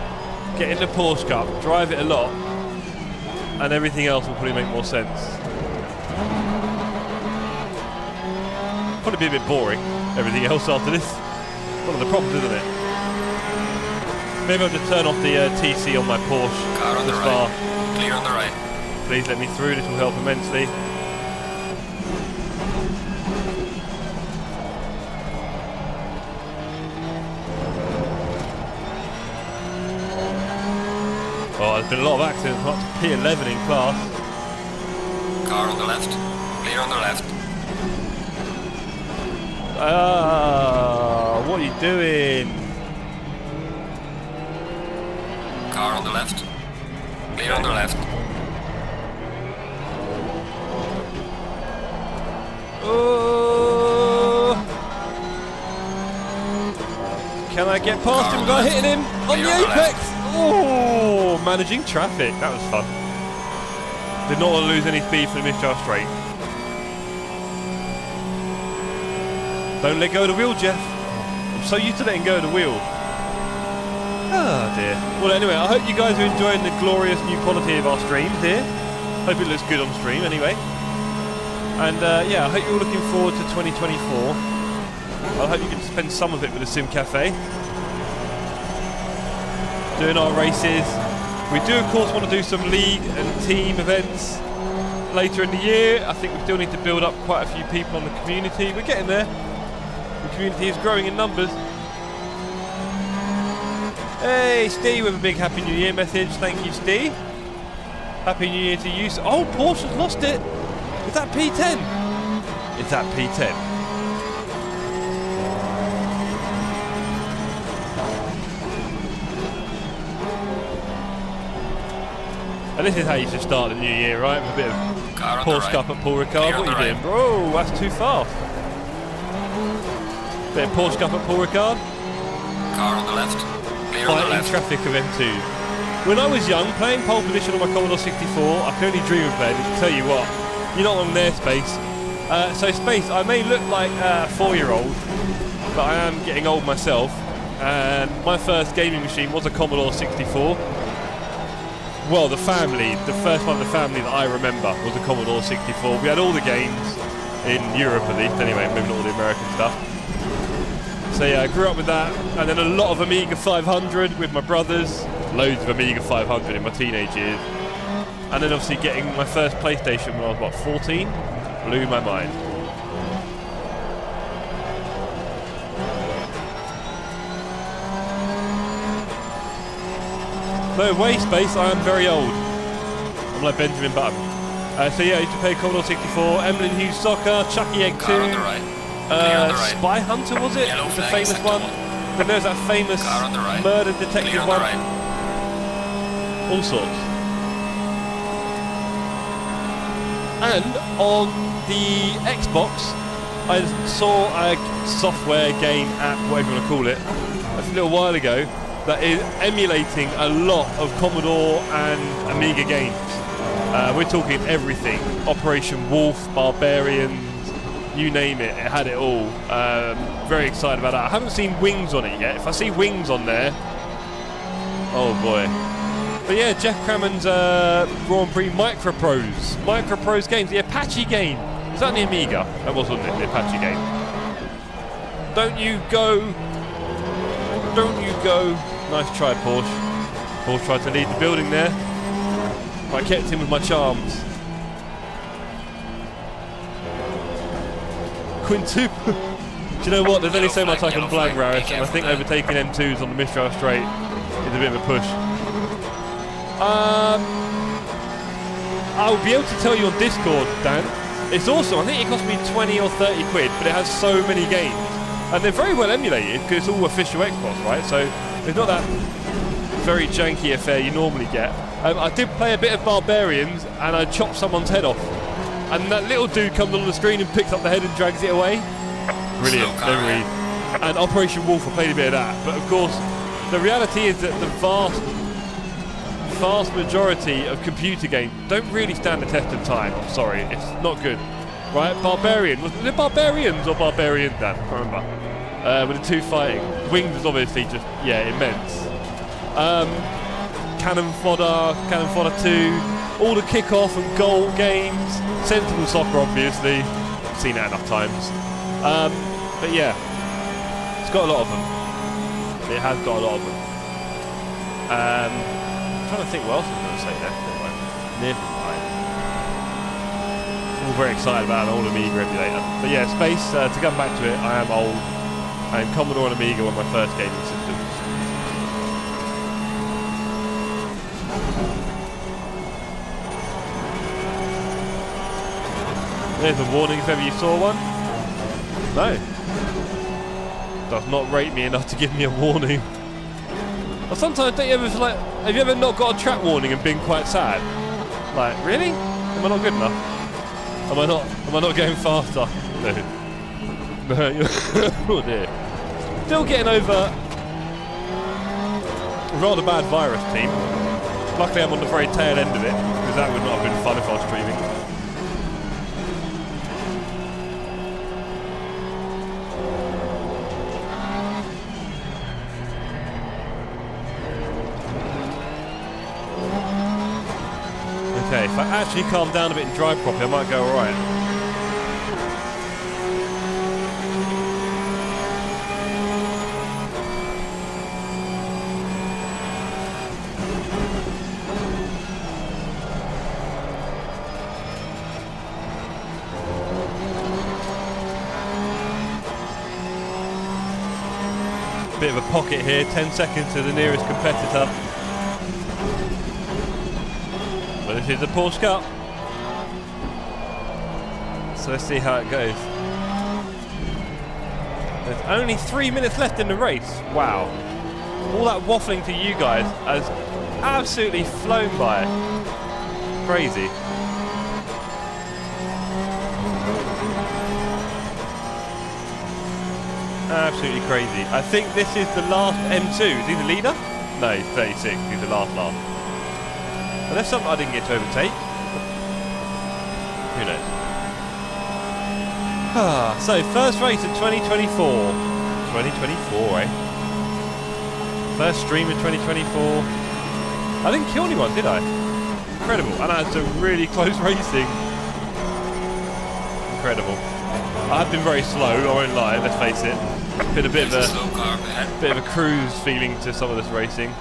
get in the Porsche Cup, drive it a lot, and everything else will probably make more sense. Probably be a bit boring, everything else after this. One of the problems, isn't it? Maybe I'll just turn off the TC on my Porsche. Car on the right. Clear on the right. Please let me through, this will help immensely. Oh, there's been a lot of accidents, up to P11 in class. Car on the left. Clear on the left. Ah, what are you doing? Car on the left. Clear on the left. Oh! Can I get past him without hitting him on the apex? Oh, managing traffic. That was fun. Did not want to lose any speed for the mischarge straight. Don't let go of the wheel, Jeff. I'm so used to letting go of the wheel. Oh dear. Well, anyway, I hope you guys are enjoying the glorious new quality of our streams here. Hope it looks good on stream anyway. And yeah, I hope you're all looking forward to 2024. I hope you can spend some of it with the Sim Cafe. Doing our races. We do, of course, want to do some league and team events later in the year. I think we still need to build up quite a few people on the community. We're getting there. The community is growing in numbers. Hey, Steve, with a big Happy New Year message. Thank you, Steve. Happy New Year to you. Oh, Porsche's lost it. Is that P10? is that P10. And this is how you should start the new year, right? With a bit of Porsche Cup at Paul Ricard. What are you doing? Bro, that's too fast. Bit of Porsche Cup at Paul Ricard. Car on the left. Clear on the Fighting left. traffic of M2. When I was young, playing pole position on my Commodore 64, I could only dream of playing it. Tell you what, you're not on their Space. So Space, I may look like a 4-year-old, but I am getting old myself. And my first gaming machine was a Commodore 64. Well, the first one of the family that I remember was a Commodore 64. We had all the games in Europe at least, anyway, maybe not all the American stuff. So yeah, I grew up with that, and then a lot of Amiga 500 with my brothers, loads of Amiga 500 in my teenage years, and then obviously getting my first PlayStation when I was, what, 14? Blew my mind. No way, Space, I am very old. I'm like Benjamin Button. So yeah, I used to play Commodore 64, Emlyn Hughes Soccer, Chucky Egg 2. Car on the right. Spy Hunter, was it? Yellow Was the flag, famous sector one. Then there's that famous Car on the right. murder detective Clear on one. the right. All sorts. And on the Xbox, I saw a software game app, whatever you want to call it, a little while ago, that is emulating a lot of Commodore and Amiga games. We're talking everything. Operation Wolf, Barbarians, you name it, it had it all. Very excited about that. I haven't seen Wings on it yet. If I see Wings on there, oh boy. But yeah, Jeff Crammon's Grand Prix Microprose games, the Apache game. Was that the Amiga? That was, wasn't it? The Apache game. Don't you go. Nice try, Porsche. Porsche tried to lead the building there. But I kept him with my charms. Quintuple. Do you know what? There's only so much I can blag, Raris, and I think overtaking M2s on the Mistral Straight is a bit of a push. I'll be able to tell you on Discord, Dan. It's awesome. I think it cost me 20 or 30 quid, but it has so many games. And they're very well emulated because it's all official Xbox, right? So it's not that very janky affair you normally get. I did play a bit of Barbarians and I chopped someone's head off. And that little dude comes on the screen and picks up the head and drags it away. Brilliant, memories. And Operation Wolf, I played a bit of that. But of course, the reality is that the vast majority of computer games don't really stand the test of time. I'm sorry, it's not good. Right, Barbarian. Was it Barbarians or Barbarian, Dan? I can't remember. With the two fighting. Wings was obviously just, yeah, immense. Cannon Fodder 2, all the kick-off and goal games. Sensible Soccer, obviously. I've seen that enough times. But yeah, it's got a lot of them. It has got a lot of them. I'm trying to think what else I was going to say there. Never mind. I'm very excited about an old Amiga emulator. But yeah, Space, to come back to it, I am old. And Commodore and Amiga were my first gaming systems. There's a warning if ever you saw one. No. Does not rate me enough to give me a warning. Or sometimes don't you ever feel like, have you ever not got a track warning and been quite sad? Like, really? Am I not good enough? Am I not going faster? No. Oh dear. Still getting over a rather bad virus, team. Luckily I'm on the very tail end of it, because that would not have been fun if I was streaming. Okay, if I actually calm down a bit and drive properly, I might go alright. Bit of a pocket here, 10 seconds to the nearest competitor. But this is a Porsche Cup. So let's see how it goes. Only 3 minutes left in the race. Wow. All that waffling to you guys has absolutely flown by. Crazy. Absolutely crazy. I think this is the last M2. Is he the leader? No, he's 36. He's the last lap. Unless something I didn't get to overtake. Who knows? So, first race in 2024. 2024, eh? First stream in 2024. I didn't kill anyone, did I? Incredible. And I had some really close racing. Incredible. I've been very slow, I won't lie, let's face it. Been a bit of a cruise feeling to some of this racing.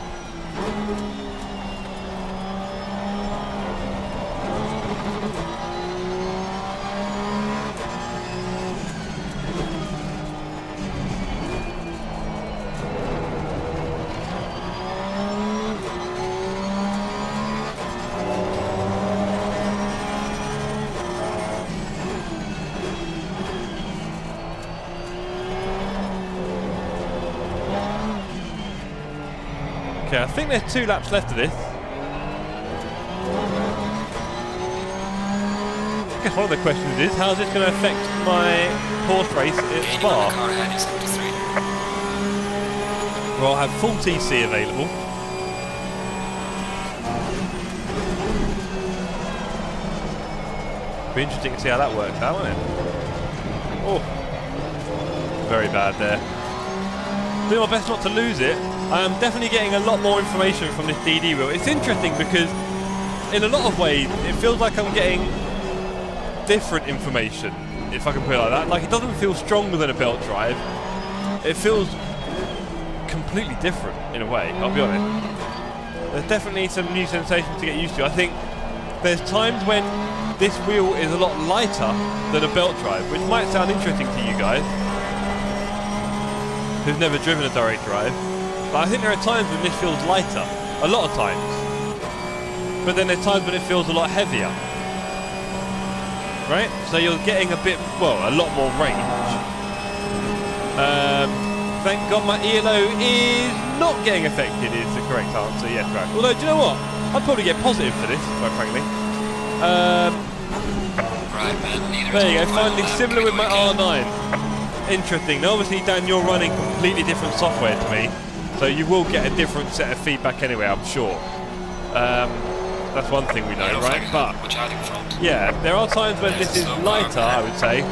Okay, I think there's 2 laps left of this. I guess one of the questions is, how's this going to affect my horse race at Spa? Well, I'll have full TC available. Be interesting to see how that works out, won't it? Oh, very bad there. Do my best not to lose it. I am definitely getting a lot more information from this DD wheel. It's interesting because in a lot of ways it feels like I'm getting different information, if I can put it like that. Like, it doesn't feel stronger than a belt drive. It feels completely different in a way, I'll be honest. There's definitely some new sensations to get used to. I think there's times when this wheel is a lot lighter than a belt drive, which might sound interesting to you guys who've never driven a direct drive. But I think there are times when this feels lighter, a lot of times. But then there's times when it feels a lot heavier. Right? So you're getting a bit, well, a lot more range. Thank God my ELO is not getting affected is the correct answer. Yes, right. Although, do you know what? I'd probably get positive for this, quite frankly. Right, man. There you go, finally similar with my R9. Interesting. Now, obviously, Dan, you're running completely different software to me. So you will get a different set of feedback anyway, I'm sure. That's one thing we know, right? But yeah, there are times when this is lighter, I would say,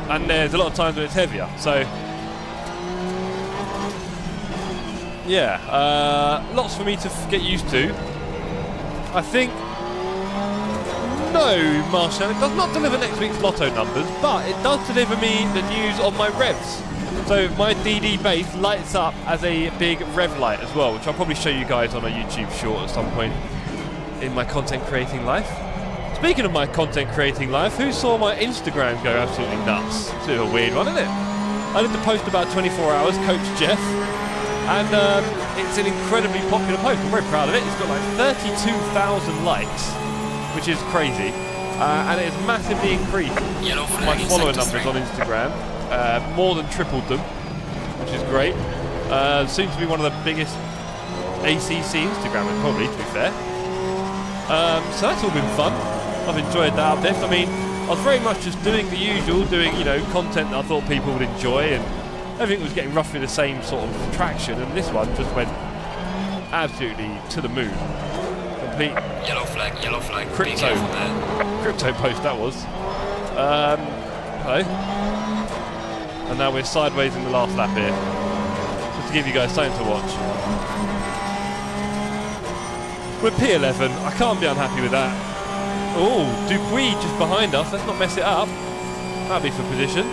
and there's a lot of times when it's heavier. So yeah, lots for me to get used to. I think no, Marshall, it does not deliver next week's lotto numbers, but it does deliver me the news on my revs. So my DD base lights up as a big rev light as well, which I'll probably show you guys on a YouTube short at some point in my content creating life. Speaking of my content creating life, who saw my Instagram go absolutely nuts? It's a bit of a weird one, isn't it? I did the post about 24 hours, Coach Jeff, and it's an incredibly popular post. I'm very proud of it. It's got like 32,000 likes, which is crazy, and it has massively increased my follower numbers on Instagram. More than tripled them, which is great. Seems to be one of the biggest ACC Instagrammers, probably, to be fair. So that's all been fun. I've enjoyed that uplift. I mean, I was very much just doing the usual, doing, you know, content that I thought people would enjoy, and everything was getting roughly the same sort of traction, and this one just went absolutely to the moon. Complete yellow flag, crypto post that was. Hello. And now we're sideways in the last lap here. Just to give you guys something to watch. We're P11. I can't be unhappy with that. Oh, Dupuis just behind us. Let's not mess it up. That'll be for position.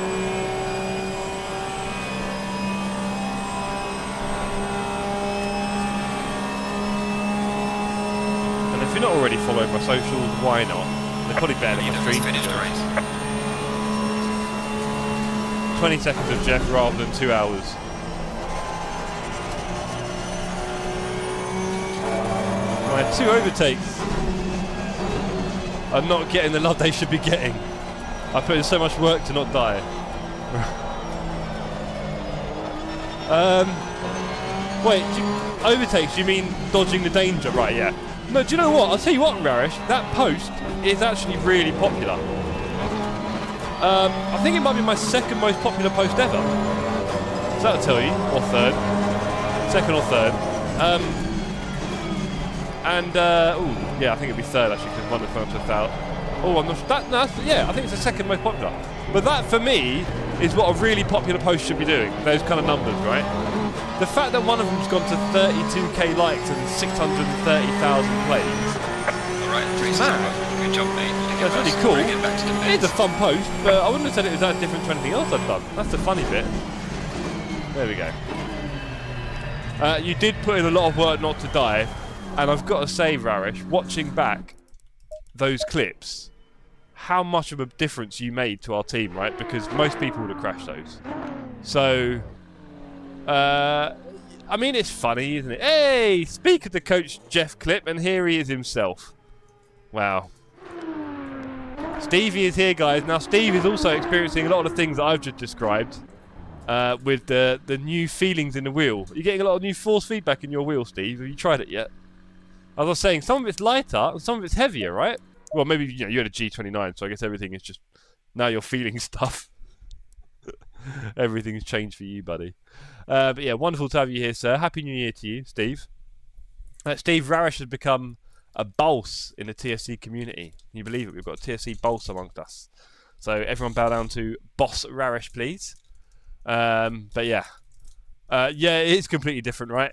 And if you're not already following my socials, why not? They're probably barely on the stream. 20 seconds of Jeff rather than 2 hours. I had 2 overtakes. I'm not getting the love they should be getting. I put in so much work to not die. Wait, overtakes, you mean dodging the danger? Right, yeah. No, do you know what? I'll tell you what, Rarish, that post is actually really popular. I think it might be my second most popular post ever. So that'll tell you, or third. Second or third. Yeah, I think it'd be third actually, because one of the photos out. Oh, I'm not. Yeah, I think it's the second most popular. But that, for me, is what a really popular post should be doing. Those kind of numbers, right? The fact that one of them's gone to 32k likes and 630,000 plays. Alright, good job, mate. That's really cool. Bring it back to the It's a fun post, but I wouldn't have said it was that different to anything else I've done. That's the funny bit. There we go. You did put in a lot of work not to die, and I've got to say, Rarish, watching back those clips, how much of a difference you made to our team, right? Because most people would have crashed those. So, I mean, it's funny, isn't it? Hey, speak of the Coach Jeff clip, and here he is himself. Wow. Stevie is here, guys. Now, Steve is also experiencing a lot of the things that I've just described with the new feelings in the wheel. You're getting a lot of new force feedback in your wheel, Steve. Have you tried it yet? As I was saying, some of it's lighter and some of it's heavier, right? Well, maybe you had a G29, so I guess everything is just... Now you're feeling stuff. Everything's changed for you, buddy. But yeah, wonderful to have you here, sir. Happy New Year to you, Steve. Steve, Rarish has become a boss in the TSC community. Can you believe it? We've got a TSC boss amongst us. So everyone bow down to Boss Rarish, please. But yeah. Yeah, it is completely different, right?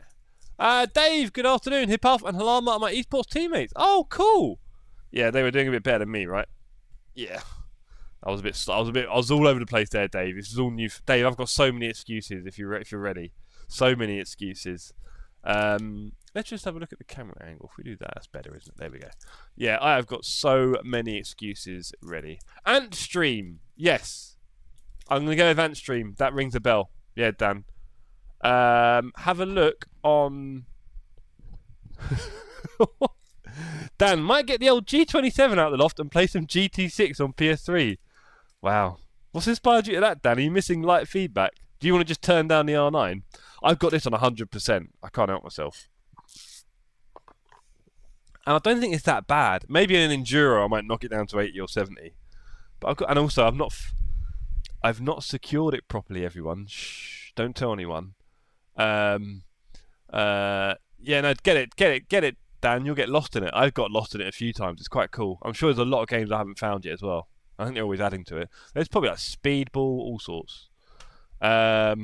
Dave, good afternoon. Hip Hop and Halama, my esports teammates. Oh, cool. Yeah, they were doing a bit better than me, right? Yeah. I was all over the place there, Dave. This is all new. Dave, I've got so many excuses if you're ready. So many excuses. Let's just have a look at the camera angle. If we do that, that's better, isn't it? There we go. Yeah, I have got so many excuses ready. Ant Stream. Yes. I'm going to go with Ant Stream. That rings a bell. Yeah, Dan. Have a look on... Dan, might get the old G27 out of the loft and play some GT6 on PS3. Wow. What's inspired you to that, Dan? Are you missing light feedback? Do you want to just turn down the R9? I've got this on 100%. I can't help myself. And I don't think it's that bad. Maybe in an Enduro I might knock it down to 80 or 70. But and also I've not secured it properly, everyone. Shh, don't tell anyone. Yeah, no, get it, Dan. You'll get lost in it. I've got lost in it a few times. It's quite cool. I'm sure there's a lot of games I haven't found yet as well. I think they're always adding to it. There's probably like Speedball, all sorts. Yeah,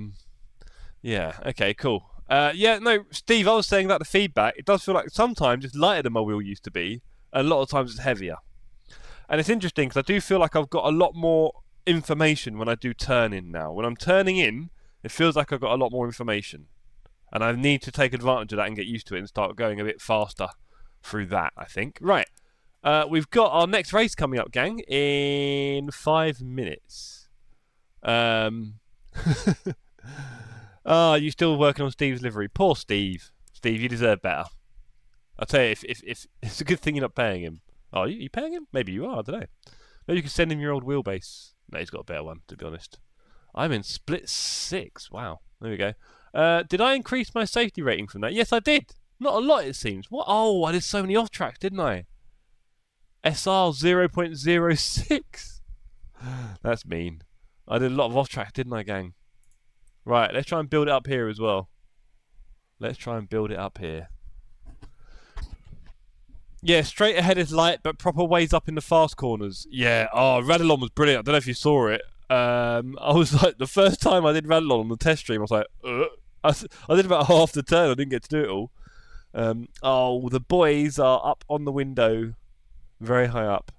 okay, cool. Yeah, no, Steve, I was saying about the feedback. It does feel like sometimes it's lighter than my wheel used to be, and a lot of times it's heavier. And it's interesting because I do feel like I've got a lot more information when I do turn in now. When I'm turning in, it feels like I've got a lot more information. And I need to take advantage of that and get used to it and start going a bit faster through that, I think. Right. We've got our next race coming up, gang, in 5 minutes. You still working on Steve's livery? Poor Steve. Steve, you deserve better. I'll tell you, if it's a good thing you're not paying him. Oh, are you paying him? Maybe you are, I don't know. Maybe you can send him your old wheelbase. No, he's got a better one, to be honest. I'm in split 6. Wow. There we go. Did I increase my safety rating from that? Yes, I did. Not a lot, it seems. What? Oh, I did so many off tracks, didn't I? SR 0.06. That's mean. I did a lot of off tracks, didn't I, gang? Right, let's try and build it up here as well. Let's try and build it up here. Yeah, straight ahead is light, but proper ways up in the fast corners. Yeah, oh, Radalon was brilliant. I don't know if you saw it. I was like, the first time I did Radalon on the test stream, I was like, I did about half the turn. I didn't get to do it all. Oh, the boys are up on the window, very high up.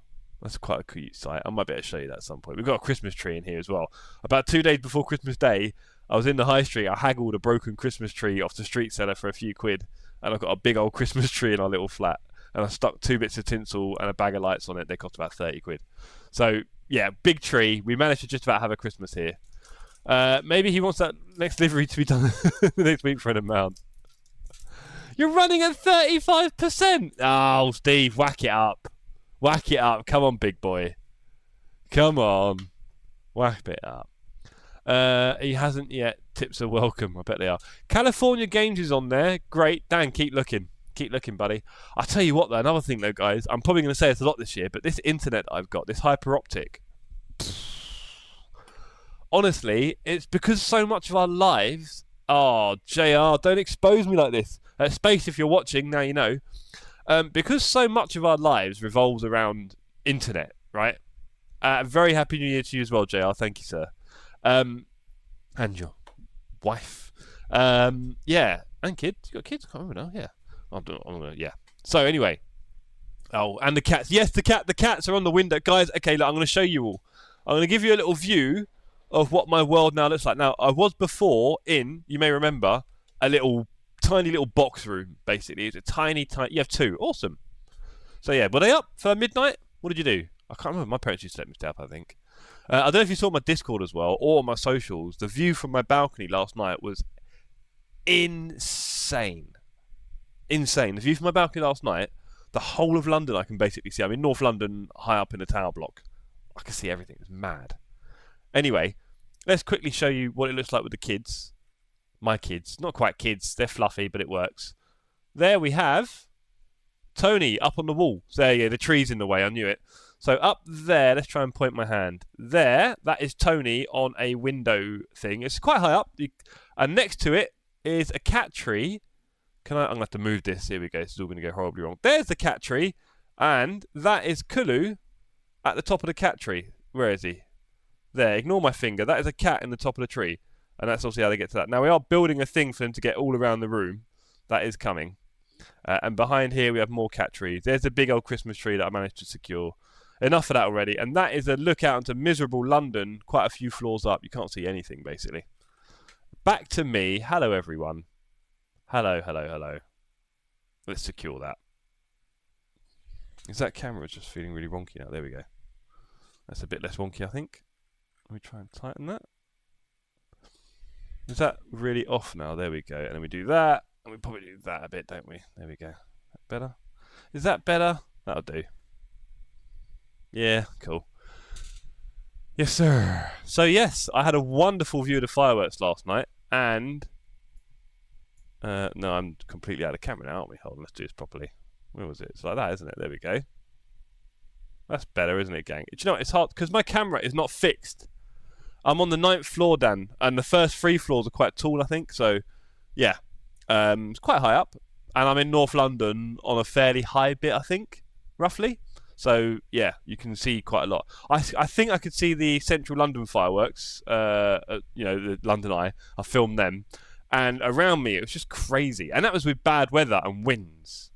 That's quite a cute sight. I might be able to show you that at some point. We've got a Christmas tree in here as well. About 2 days before Christmas Day, I was in the high street. I haggled a broken Christmas tree off the street seller for a few quid, and I've got a big old Christmas tree in our little flat. And I stuck 2 bits of tinsel and a bag of lights on it. They cost about 30 quid. So, yeah, big tree. We managed to just about have a Christmas here. Maybe he wants that next livery to be done next week for an amount. You're running at 35%! Oh, Steve, whack it up. Whack it up. Come on, big boy. Come on. Whack it up. He hasn't yet. Tips are welcome. I bet they are. California Games is on there. Great. Dan, keep looking. Keep looking, buddy. I'll tell you what, though. Another thing, though, guys. I'm probably going to say this a lot this year, but this internet I've got, this hyper optic. Honestly, it's because so much of our lives. Oh, JR, don't expose me like this. Space, if you're watching, now you know. Because so much of our lives revolves around internet, right? Very happy New Year to you as well, JR. Thank you, sir. And your wife. Yeah. And kids. You got kids? I can't remember now. Yeah. Yeah. So anyway. Oh, and the cats. Yes, the cats are on the window. Guys, okay, look, I'm going to show you all. I'm going to give you a little view of what my world now looks like. Now, I was before in, you may remember, a tiny little box room, basically. It's a tiny, you have two. Awesome. So yeah, were they up for midnight? What did you do? I can't remember. My parents used to let me stay up, I think. I don't know if you saw my Discord as well, or my socials. The view from my balcony last night was insane. Insane. The view from my balcony last night, the whole of London I can basically see. I'm in North London, high up in the tower block. I can see everything. It's mad. Anyway, let's quickly show you what it looks like with the kids. My kids. Not quite kids. They're fluffy, but it works. There we have Tony up on the wall. So there, yeah, the tree's in the way. I knew it. So up there, let's try and point my hand. There, that is Tony on a window thing. It's quite high up. And next to it is a cat tree. I'm going to have to move this. Here we go. This is all going to go horribly wrong. There's the cat tree. And that is Kulu at the top of the cat tree. Where is he? There. Ignore my finger. That is a cat in the top of the tree. And that's obviously how they get to that. Now, we are building a thing for them to get all around the room. That is coming. And behind here, we have more cat trees. There's a big old Christmas tree that I managed to secure. Enough of that already. And that is a look out into miserable London, quite a few floors up. You can't see anything, basically. Back to me. Hello, everyone. Hello, hello, hello. Let's secure that. Is that camera just feeling really wonky now? There we go. That's a bit less wonky, I think. Let me try and tighten that. Is that really off now? There we go. And then we do that. And we probably do that a bit, don't we? There we go. Better? Is that better? That'll do. Yeah, cool. Yes, sir. So, yes, I had a wonderful view of the fireworks last night. And... no, I'm completely out of camera now, aren't we? Hold on, let's do this properly. Where was it? It's like that, isn't it? There we go. That's better, isn't it, gang? Do you know what? It's hard because my camera is not fixed. I'm on the 9th floor, Dan, and the first 3 floors are quite tall, I think. So, yeah, it's quite high up, and I'm in North London on a fairly high bit, I think, roughly. So, yeah, you can see quite a lot. I think I could see the Central London fireworks. You know, the London Eye. I filmed them, and around me it was just crazy, and that was with bad weather and winds.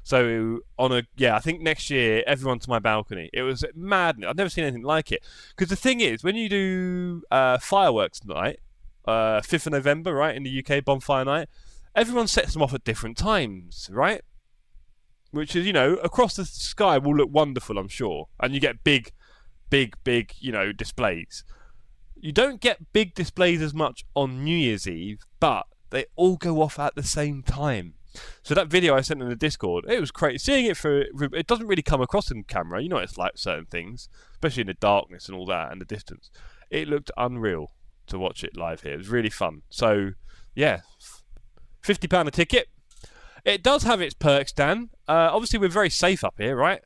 So I think next year, everyone to my balcony. It was madness. I've never seen anything like it. Because the thing is, when you do fireworks night, 5th of November, right, in the UK, bonfire night, everyone sets them off at different times, right? Which is, you know, across the sky will look wonderful, I'm sure. And you get big, you know, displays. You don't get big displays as much on New Year's Eve, but they all go off at the same time. So that video I sent in the Discord, it was crazy. Seeing it it doesn't really come across in camera. You know what it's like, certain things, especially in the darkness and all that and the distance. It looked unreal to watch it live here. It was really fun. So, yeah, £50 a ticket. It does have its perks, Dan. Obviously, we're very safe up here, right?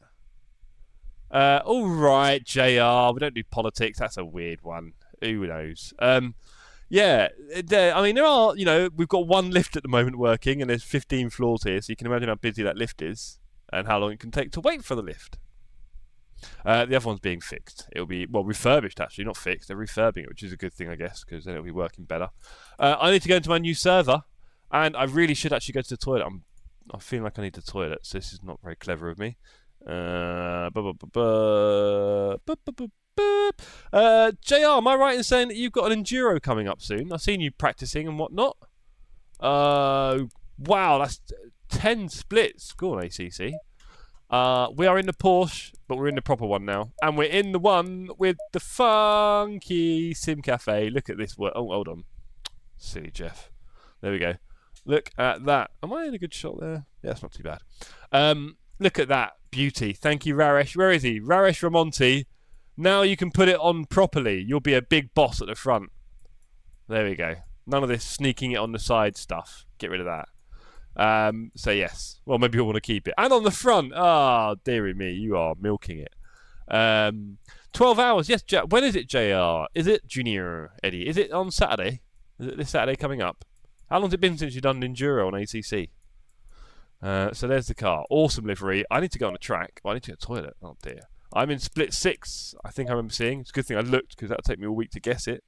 All right, JR. We don't do politics. That's a weird one. Who knows? Yeah, I mean, there are, you know, we've got one lift at the moment working, and there's 15 floors here, so you can imagine how busy that lift is and how long it can take to wait for the lift. The other one's being fixed. It'll be, well, refurbished, actually, not fixed. They're refurbing it, which is a good thing, I guess, because then it'll be working better. I need to go into my new server, and I really should actually go to the toilet. I feel like I need the toilet, so this is not very clever of me. JR, am I right in saying that you've got an enduro coming up soon? I've seen you practicing and whatnot. Wow, that's 10 splits. Go on, ACC. We are in the Porsche, but we're in the proper one now. And we're in the one with the funky Sim Cafe. Look at this work. Oh, hold on. Silly Jeff. There we go. Look at that. Am I in a good shot there? Yeah, it's not too bad. Look at that beauty. Thank you, Raresh. Where is he? Raresh Ramonti. Now you can put it on properly. You'll be a big boss at the front. There we go. None of this sneaking it on the side stuff. Get rid of that. So yes. Well, maybe you'll want to keep it. And on the front. Ah, dearie me. You are milking it. 12 hours. Yes. When is it, JR? Is it Junior Eddie? Is it on Saturday? Is it this Saturday coming up? How long's it been since you've done an Enduro on ACC? So there's the car. Awesome livery. I need to go on the track. Oh, I need to get to the toilet. Oh dear. I'm in split 6. I think I remember seeing. It's a good thing I looked because that'll take me a week to guess it.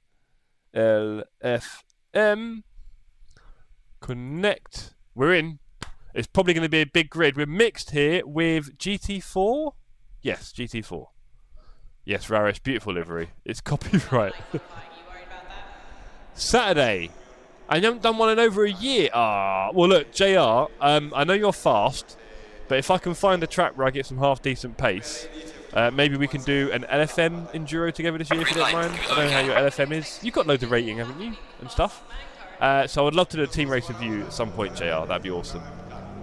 LFM. Connect. We're in. It's probably going to be a big grid. We're mixed here with GT4. Yes, GT4. Yes, Raresh. Beautiful livery. It's copyright. Saturday. I haven't done one in over a year. Ah, well look, JR, I know you're fast, but if I can find a track where I get some half-decent pace, maybe we can do an LFM Enduro together this year if you don't mind. I don't know how your LFM is. You've got loads of rating, haven't you, and stuff? So I would love to do a team race with you at some point, JR. That'd be awesome.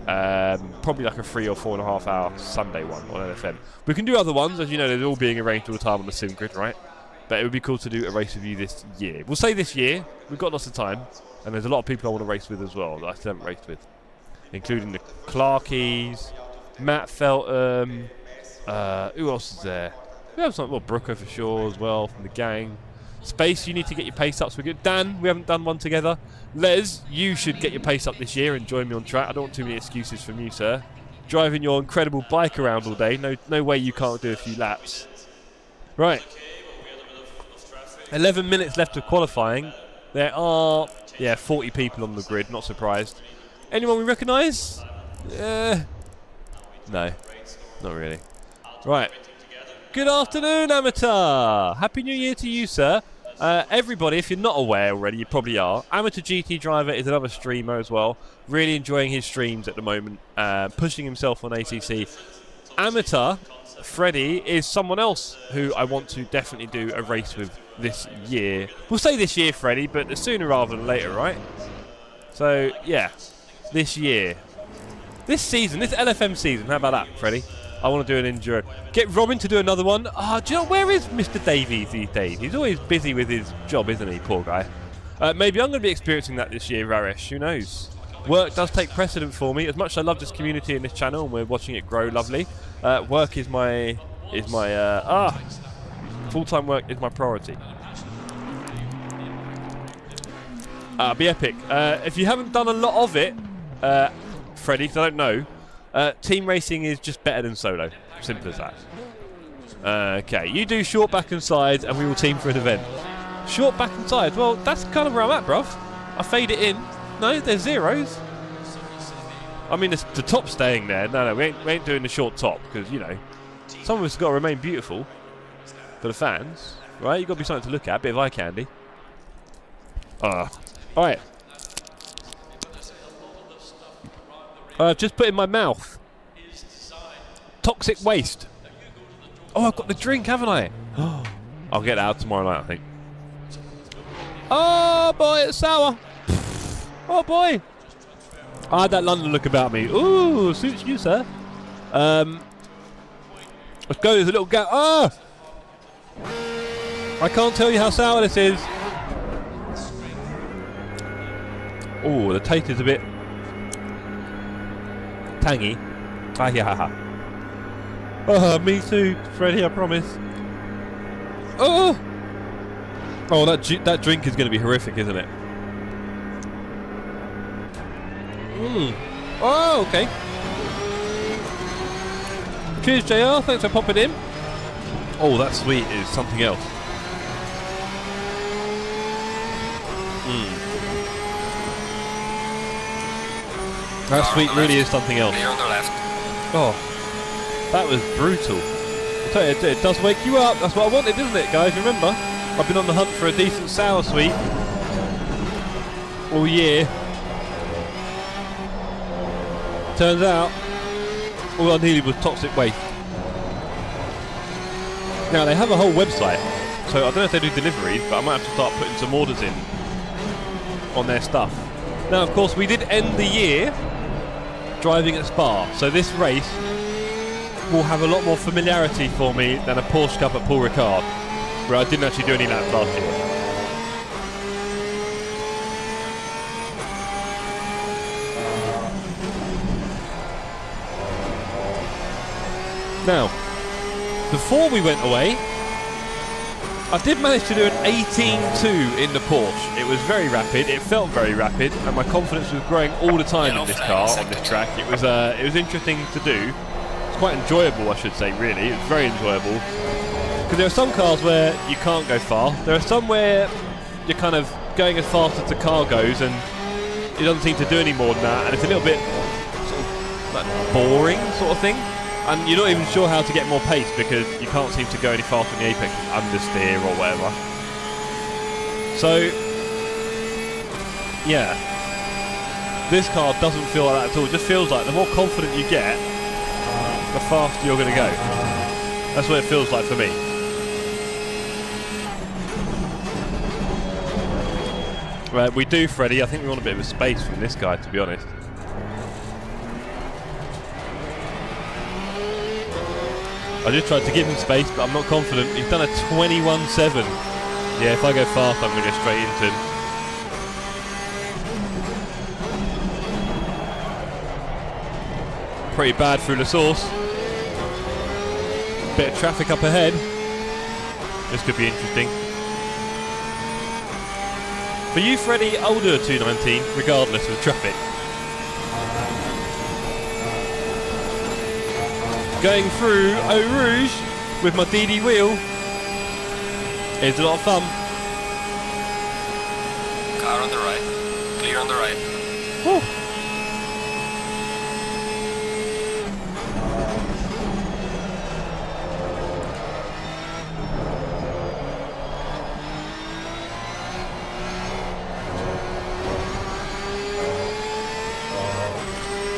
Probably like a 3 or 4.5 hour Sunday one on LFM. We can do other ones, as you know, they're all being arranged all the time on the sim grid, right? But it would be cool to do a race with you this year. We'll say this year. We've got lots of time. And there's a lot of people I want to race with as well that I still haven't raced with. Including the Clarkies, Matt Feltham, who else is there? We have some, well, Brooker for sure as well from the gang. Space, you need to get your pace up so we're good. Dan, we haven't done one together. Les, you should get your pace up this year and join me on track. I don't want too many excuses from you, sir. Driving your incredible bike around all day. No way you can't do a few laps. Right. 11 minutes left of qualifying. There are, 40 people on the grid, not surprised. Anyone we recognise? No, not really. Right. Good afternoon, Amateur. Happy New Year to you, sir. Everybody, if you're not aware already, you probably are. Amateur GT Driver is another streamer as well. Really enjoying his streams at the moment, pushing himself on ACC. Amateur Freddie is someone else who I want to definitely do a race with this year. We'll say this year, Freddie, but sooner rather than later, right? So, yeah, this year. This season, this LFM season, how about that, Freddie? I want to do an Enduro. Get Robin to do another one. Ah, do you know, where is Mr. Davies these days? He's always busy with his job, isn't he, poor guy? Maybe I'm going to be experiencing that this year, Raresh. Who knows? Work does take precedent for me. As much as I love this community and this channel, and we're watching it grow lovely, work is my full-time work is my priority. Be epic. If you haven't done a lot of it, Freddie, because I don't know, team racing is just better than solo. Simple as that. Okay, you do short back and sides, and we will team for an event. Short back and sides. Well, that's kind of where I'm at, bruv. I fade it in. No, there's zeros. I mean, the top's staying there. No, we ain't doing the short top because, you know, some of us got to remain beautiful for the fans, right? You've got to be something to look at. Bit of eye candy. All right. I've just put in my mouth toxic waste. Oh, I've got the drink, haven't I? I'll get that out tomorrow night, I think. Oh boy, it's sour. Oh boy. I had that London look about me. Ooh, suits you, sir. Let's go. There's a little gap. Ah! I can't tell you how sour this is. Oh, the taste is a bit tangy. Ah, yeah. Oh, me too, Freddie. I promise. Oh, that drink is going to be horrific, isn't it? Oh, okay. Cheers, JR. Thanks for popping in. Oh, that sweet is something else. That sweet really is something else. Clear on the left. Oh, that was brutal. I tell you, it does wake you up. That's what I wanted, isn't it, guys? Remember, I've been on the hunt for a decent sour sweet all year. Turns out, all I needed was toxic waste. Now, they have a whole website, so I don't know if they do deliveries, but I might have to start putting some orders in on their stuff. Now, of course, we did end the year driving at Spa, so this race will have a lot more familiarity for me than a Porsche Cup at Paul Ricard, where I didn't actually do any laps last year. Now, before we went away, I did manage to do an 18.2 in the Porsche. It was very rapid, it felt very rapid, and my confidence was growing all the time in this car, on this track. It was interesting to do. It's quite enjoyable, I should say, really. It's very enjoyable. Because there are some cars where you can't go far. There are some where you're kind of going as fast as the car goes, and it doesn't seem to do any more than that, and it's a little bit sort of like boring sort of thing. And you're not even sure how to get more pace because you can't seem to go any faster in the apex with understeer or whatever. So, yeah. This car doesn't feel like that at all. It just feels like the more confident you get, the faster you're going to go. That's what it feels like for me. Right, we do, Freddie. I think we want a bit of a space from this guy, to be honest. I just tried to give him space, but I'm not confident. He's done a 21.7. Yeah, if I go fast, I'm going to go straight into him. Pretty bad through the source. Bit of traffic up ahead. This could be interesting. For you, Freddie, I'll do a 219, regardless of traffic. Going through Eau Rouge with my DD wheel is a lot of fun. Car on the right. Clear on the right. Woo.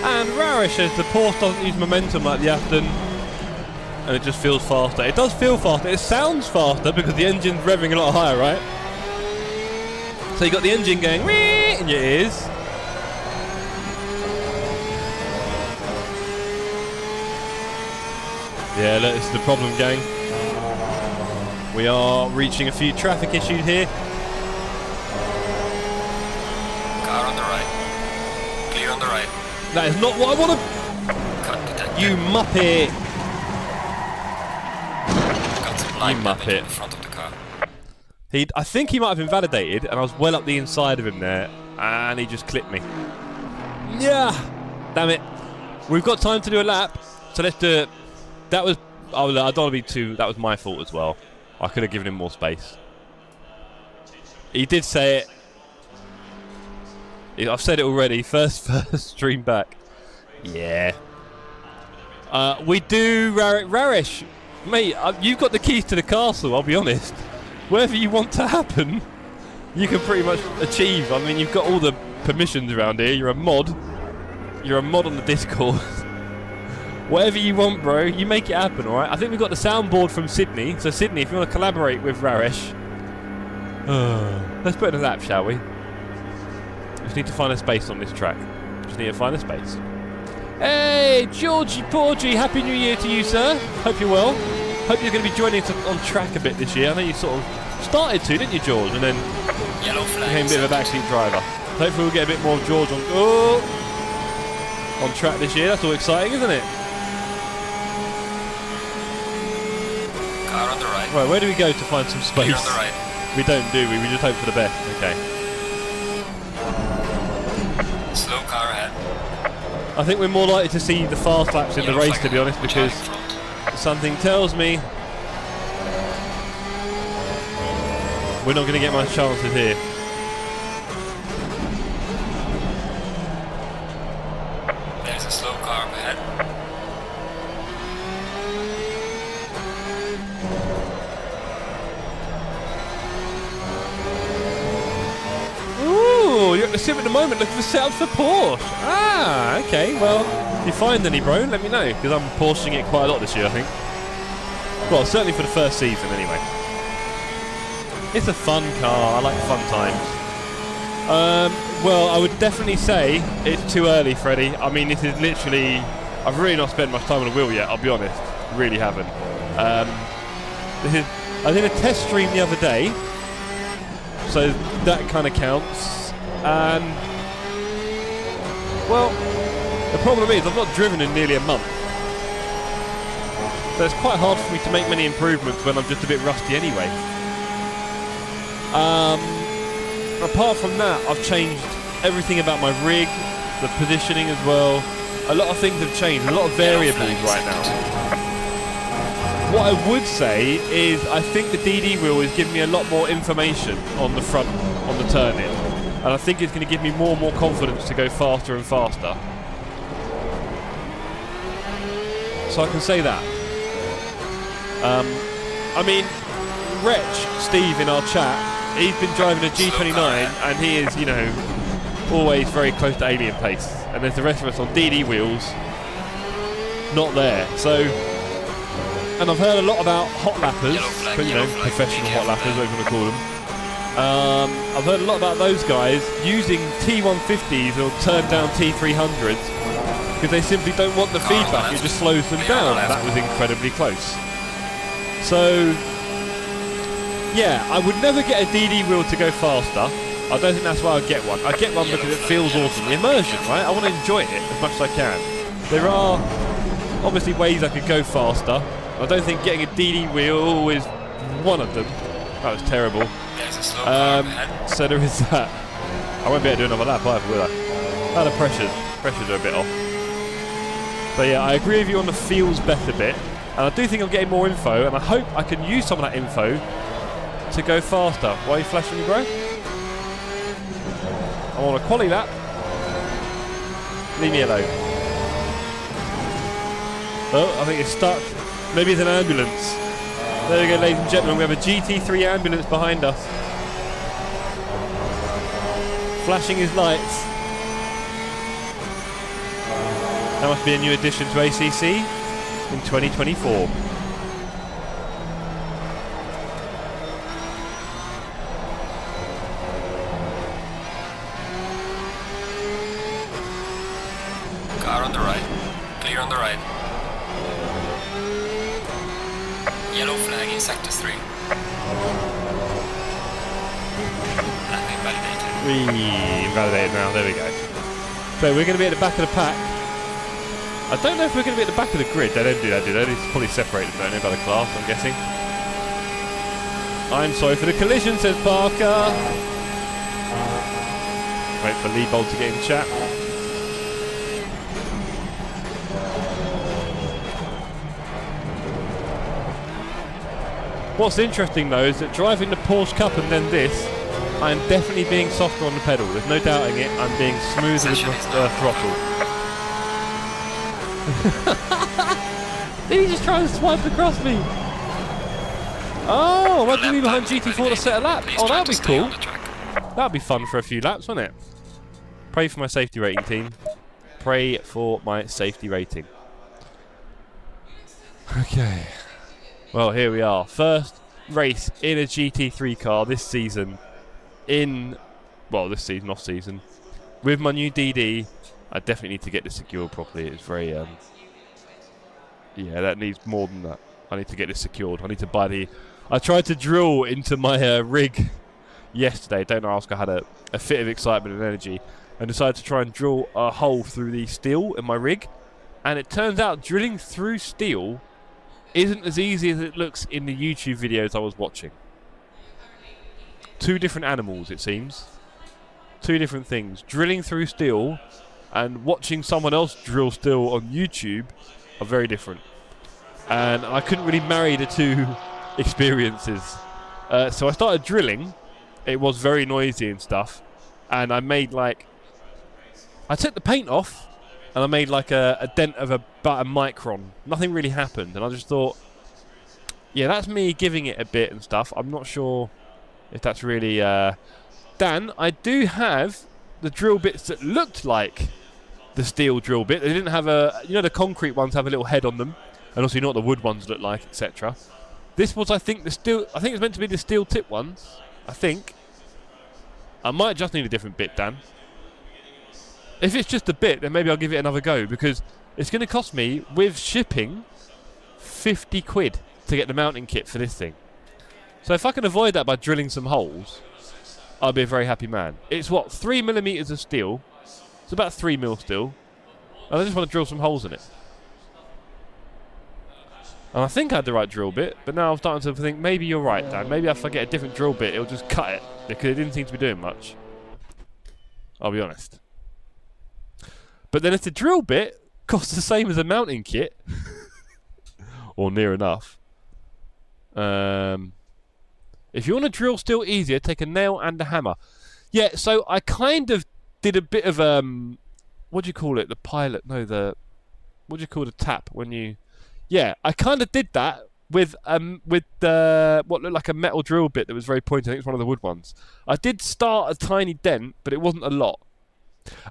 And Rarish says the Porsche doesn't use momentum like the Aston, and it just feels faster. It does feel faster. It sounds faster because the engine's revving a lot higher, right? So you got the engine going wee in your ears. Yeah, look, this is the problem, gang. We are reaching a few traffic issues here. Car on the right. Clear on the right. That is not what I want to... Cut detected. You muppet! Got some line You damage muppet. in front of the car. I think he might have invalidated, and I was well up the inside of him there, and he just clipped me. Yeah! Damn it. We've got time to do a lap, so let's do it. That was... Oh, I don't want to be too... That was my fault as well. I could have given him more space. He did say it. I've said it already. First stream back. Yeah. We do Rarish. Mate, you've got the keys to the castle, I'll be honest. Whatever you want to happen, you can pretty much achieve. I mean, you've got all the permissions around here. You're a mod. You're a mod on the Discord. Whatever you want, bro, you make it happen, alright? I think we've got the soundboard from Sydney. So, Sydney, if you want to collaborate with Rarish, let's put in a lap, shall we? Just need to find a space on this track. Just need to find a space. Hey, Georgie Porgy, Happy New Year to you, sir. Hope you're well. Hope you're going to be joining us on track a bit this year. I know you sort of started to, didn't you, George? And then Yellow flag. became a bit of a backseat driver. Hopefully we'll get a bit more of George on track this year. That's all exciting, isn't it? Car on the right. Right, where do we go to find some space? Clear on the right. We don't, do we? We just hope for the best. Okay. Slow car ahead. I think we're more likely to see the fast laps in the Yellow race, flag to be honest, ahead. because Watch out in front. something tells me we're not going to get much chances here. There's a slow car up ahead. Ooh, you're at the sim at the moment looking for setups for Porsche. Ah, okay. Well, if you find any, bro, let me know, because I'm Porsching it quite a lot this year, I think. Well, certainly for the first season, anyway. It's a fun car. I like fun times. Well, I would definitely say it's too early, Freddie. I mean, this is literally... I've really not spent much time on the wheel yet, I'll be honest. Really haven't. I did a test stream the other day, so that kind of counts. And... Well, the problem is I've not driven in nearly a month. so it's quite hard for me to make many improvements when I'm just a bit rusty anyway. Apart from that, I've changed everything about my rig, the positioning as well. A lot of things have changed, a lot of variables right now. What I would say is I think the DD wheel is giving me a lot more information on the front, on the turn-in. And I think it's going to give me more and more confidence to go faster and faster. So I can say that. I mean, Wretch, Steve in our chat, he's been driving a G29 and he is, you know, always very close to alien pace. And there's the rest of us on DD wheels, not there. So, and I've heard a lot about hot lappers, you know, professional hot lappers, whatever you want to call them. I've heard a lot about those guys using T150s or turned down T300s because they simply don't want the feedback, it just slows them down. That was incredibly close. So, yeah, I would never get a DD wheel to go faster. I don't think that's why I'd get one. I'd get one because it feels awesome. The immersion, right? I want to enjoy it as much as I can. There are obviously ways I could go faster. I don't think getting a DD wheel is one of them. That was terrible. So there is that. I won't be able to do another lap either, will I? Oh, the pressures are a bit off. So yeah, I agree with you on the feels better bit. And I do think I'm getting more info, and I hope I can use some of that info to go faster. Why are you flashing me, bro? I want a quality lap. Leave me alone. Oh, I think it's stuck. Maybe it's an ambulance. There we go, ladies and gentlemen. We have a GT3 ambulance behind us. Flashing his lights. That must be a new addition to ACC in 2024. Car on the right. Clear on the right. Yellow flag in sector 3. Landing validated. Validated now, there we go. So we're going to be at the back of the pack. I don't know if we're going to be at the back of the grid. They don't do that, do they? It's probably separated, don't they, by the class, I'm guessing. I'm sorry for the collision, says Parker. Wait for Lee Bolt to get in chat. What's interesting though is that driving the Porsche Cup and then this, I am definitely being softer on the pedal. There's no doubting it. I'm being smoother with the throttle. Did he just try and swipe across me? Oh, I didn't be behind GT4 to set a lap. Oh, that'd be cool. That'd be fun for a few laps, wouldn't it? Pray for my safety rating, team. Pray for my safety rating. Okay. Well, here we are. First race in a GT3 car this season. This season, off season. With my new DD, I definitely need to get this secured properly. It's very, yeah, that needs more than that. I need to get this secured. I need to buy the... I tried to drill into my rig yesterday. Don't ask, I had a fit of excitement and energy. And decided to try and drill a hole through the steel in my rig. And it turns out drilling through steel isn't as easy as it looks in the YouTube videos I was watching. Two different animals, it seems. Two different things. Drilling through steel and watching someone else drill steel on YouTube are very different. And I couldn't really marry the two experiences. So I started drilling. It was very noisy and stuff. And I made like... I took the paint off and I made like a dent of about a micron. Nothing really happened. And I just thought, yeah, that's me giving it a bit and stuff. I'm not sure if that's really... Dan, I do have the drill bits that looked like the steel drill bit. They didn't have a... You know, the concrete ones have a little head on them. And also, you know what the wood ones look like, etc. This was, I think, the steel... I think it's meant to be the steel tip ones. I think. I might just need a different bit, Dan. If it's just a bit, then maybe I'll give it another go. Because it's going to cost me, with shipping, 50 quid to get the mounting kit for this thing. So if I can avoid that by drilling some holes, I'll be a very happy man. It's what, 3mm of steel. It's about 3mm steel. And I just want to drill some holes in it. And I think I had the right drill bit, but now I'm starting to think maybe you're right, Dan. Maybe if I get a different drill bit, it'll just cut it, because it didn't seem to be doing much. I'll be honest. But then if the drill bit costs the same as a mounting kit, or near enough, if you want to drill still easier, take a nail and a hammer. Yeah, so I kind of did a bit of what do you call it? The pilot? No, what do you call the tap when you? Yeah, I kind of did that with the what looked like a metal drill bit that was very pointy. I think it's one of the wood ones. I did start a tiny dent, but it wasn't a lot.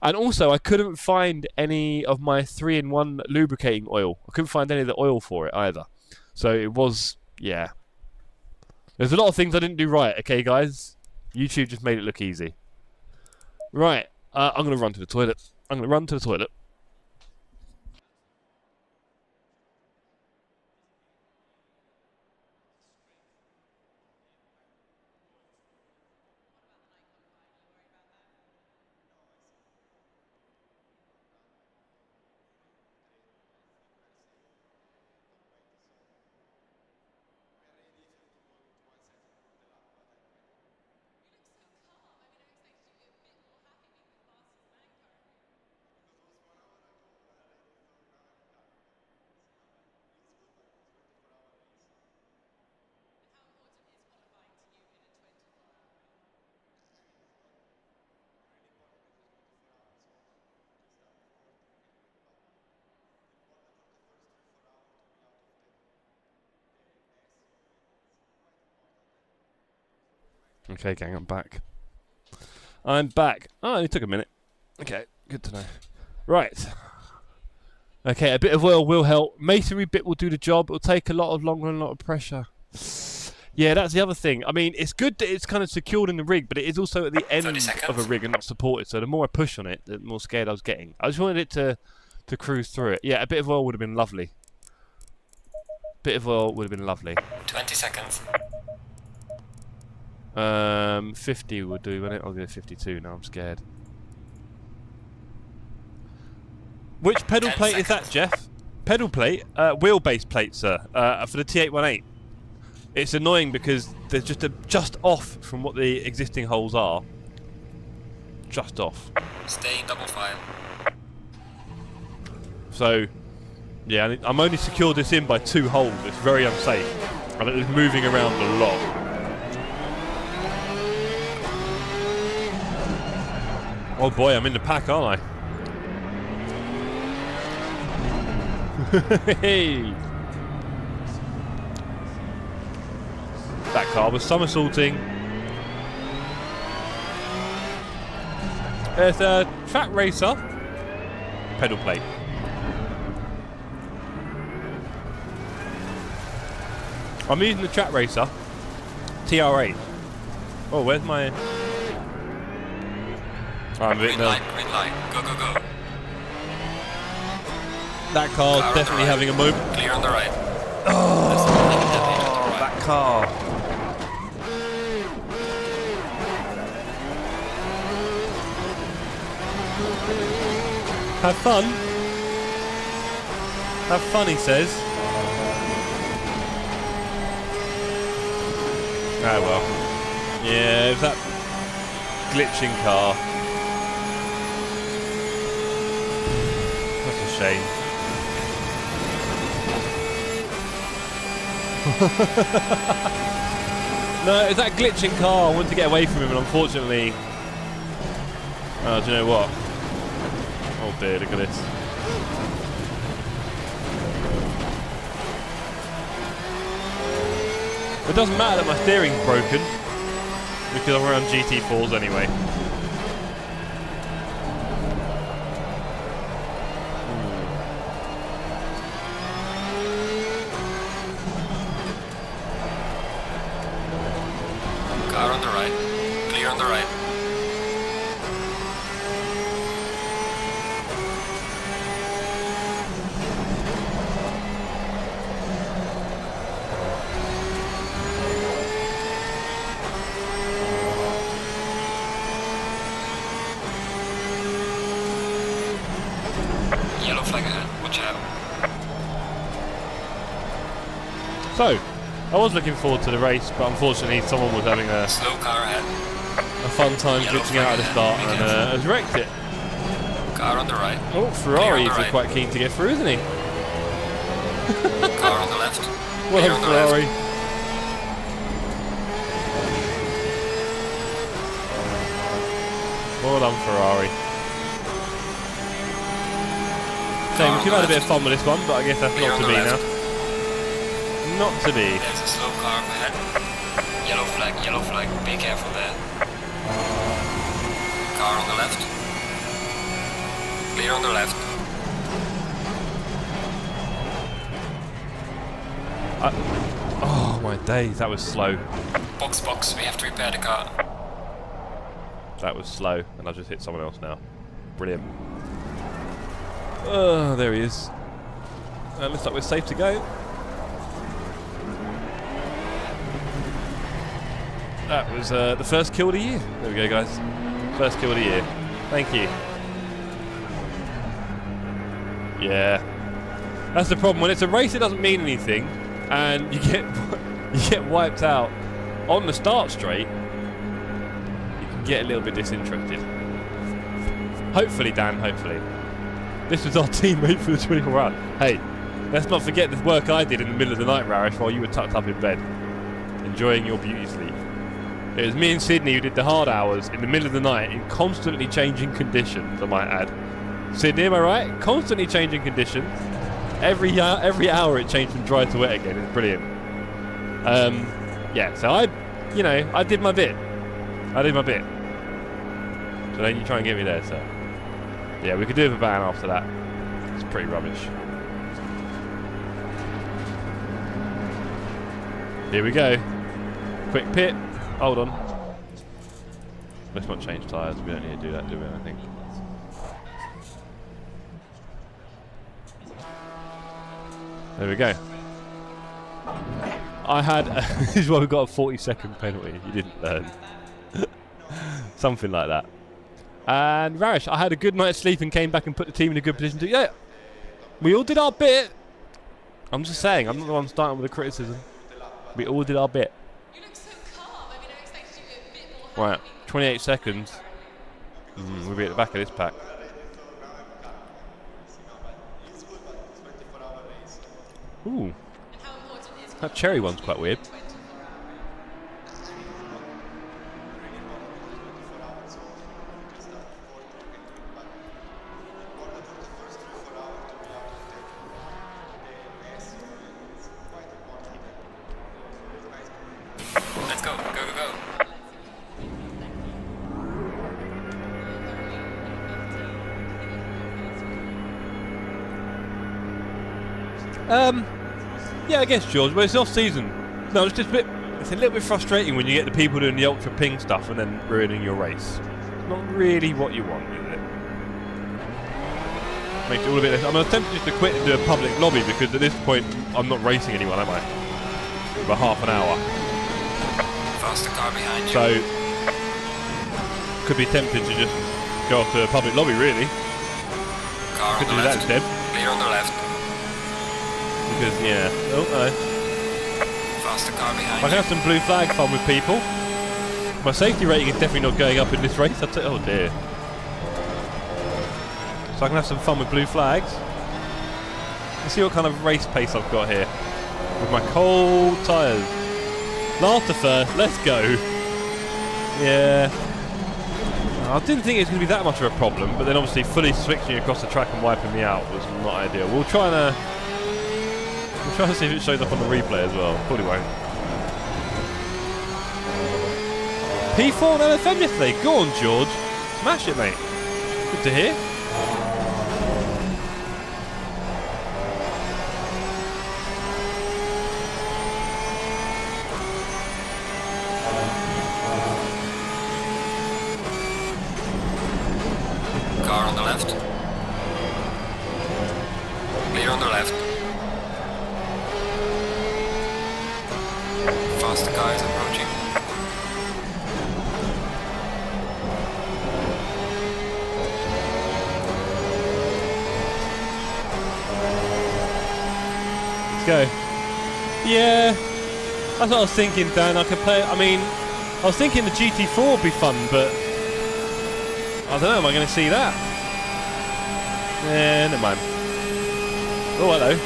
And also, I couldn't find any of my 3-in-1 lubricating oil. I couldn't find any of the oil for it either. So it was, yeah. There's a lot of things I didn't do right, okay, guys? YouTube just made it look easy. Right, I'm going to run to the toilet. Okay, gang, I'm back. Oh, it took a minute. Okay, good to know. Right. Okay, a bit of oil will help. Masonry bit will do the job. It'll take a lot of longer and a lot of pressure. Yeah, that's the other thing. I mean, it's good that it's kind of secured in the rig, but it is also at the end of a rig and not supported. So the more I push on it, the more scared I was getting. I just wanted it to cruise through it. Yeah, a bit of oil would have been lovely. 20 seconds. 50 will do, won't it? I'll go 52 now, I'm scared. Which pedal plate is that, Jeff? Pedal plate? Wheelbase plate, sir. For the T818. It's annoying because they're just off from what the existing holes are. Just off. Stay in double file. So, yeah, I'm only secured this in by 2 holes. It's very unsafe. And it is moving around a lot. Oh boy, I'm in the pack, aren't I? Hey! That car was somersaulting. There's a Trak Racer pedal plate. I'm using the Trak Racer TR8. Oh, where's my... I'm green light, go, go, go. That car's definitely having a moment. Clear on the right. Oh, that car. Have fun. Have fun, he says. Oh well. Yeah, it's that glitching car. That's a shame. No, it's that glitching car. I wanted to get away from him, and unfortunately... Oh, do you know what? Oh dear, look at this. It doesn't matter that my steering's broken, because I'm around GT4s anyway. Car on the right. Clear on the right. Yellow flag ahead, watch out. So, I was looking forward to the race, but unfortunately someone was having a Slow car ahead. fun time glitching out at the start and has wrecked it. Car on the right. Oh, Ferrari is right. quite keen to get through, isn't he? Car on the left. Well Clear done, on the Ferrari. left. Well done, Ferrari. So we could have had a bit of fun with this one, but I guess that's not to be now. Not to be. There's a slow car up ahead. Yellow flag, be careful there. Car on the left. Clear on the left. Oh my days, that was slow. Box, we have to repair the car. That was slow, and I've just hit someone else now. Brilliant. Oh, there he is. Looks like we're safe to go. That was the first kill of the year. There we go, guys. First kill of the year. Thank you. Yeah. That's the problem. When it's a race, it doesn't mean anything, and you get wiped out on the start straight. You can get a little bit disinterested. Hopefully, Dan. Hopefully. This was our teammate for the 24 hours. Hey, let's not forget the work I did in the middle of the night, Rarish, while you were tucked up in bed, enjoying your beauty sleep. It was me and Sydney who did the hard hours in the middle of the night in constantly changing conditions, I might add. Sydney, am I right? Constantly changing conditions. Every hour it changed from dry to wet again. It's brilliant. Yeah, so I did my bit. So then you try and get me there, so. Yeah, we could do with a ban after that. It's pretty rubbish. Here we go. Quick pit. Hold on. Let's not change tyres. We don't need to do that, do we? I think. There we go. I had... this is why we got a 40-second penalty. You didn't learn. Something like that. And Rarish, I had a good night's sleep and came back and put the team in a good position to... Yeah, we all did our bit. I'm just saying, I'm not the one starting with the criticism. We all did our bit. You look so calm. I mean, I expected you to be a bit more... Right, 28 seconds. We'll be at the back of this pack. Ooh. That cherry one's quite weird. Let's go. Yeah, I guess, George, but it's off season. No, it's a little bit frustrating when you get the people doing the ultra ping stuff and then ruining your race. It's not really what you want, is it? Makes it all a bit less. I'm tempted just to quit and do a public lobby because at this point I'm not racing anyone, am I? For about half an hour. Faster car behind you. So, could be tempted to just go off to a public lobby, really. Car Could on do the that left. instead. Clear on the left. Because, yeah. Oh, no. Faster car behind I can have some blue flag fun with people. My safety rating is definitely not going up in this race. Oh dear. So I can have some fun with blue flags. Let's see what kind of race pace I've got here. With my cold tyres. Last to first, let's go. Yeah. I didn't think it was going to be that much of a problem, but then obviously fully switching across the track and wiping me out was not ideal. We'll try and see if it shows up on the replay as well. Probably won't. P4 and LFM yesterday. Go on, George. Smash it, mate. Good to hear. Car on the left. Clear on the left. Faster car is approaching. Let's go. Yeah, that's what I was thinking, Dan. I could play. I mean, I was thinking the GT4 would be fun, but I don't know. Am I going to see that? Never mind. Oh, hello.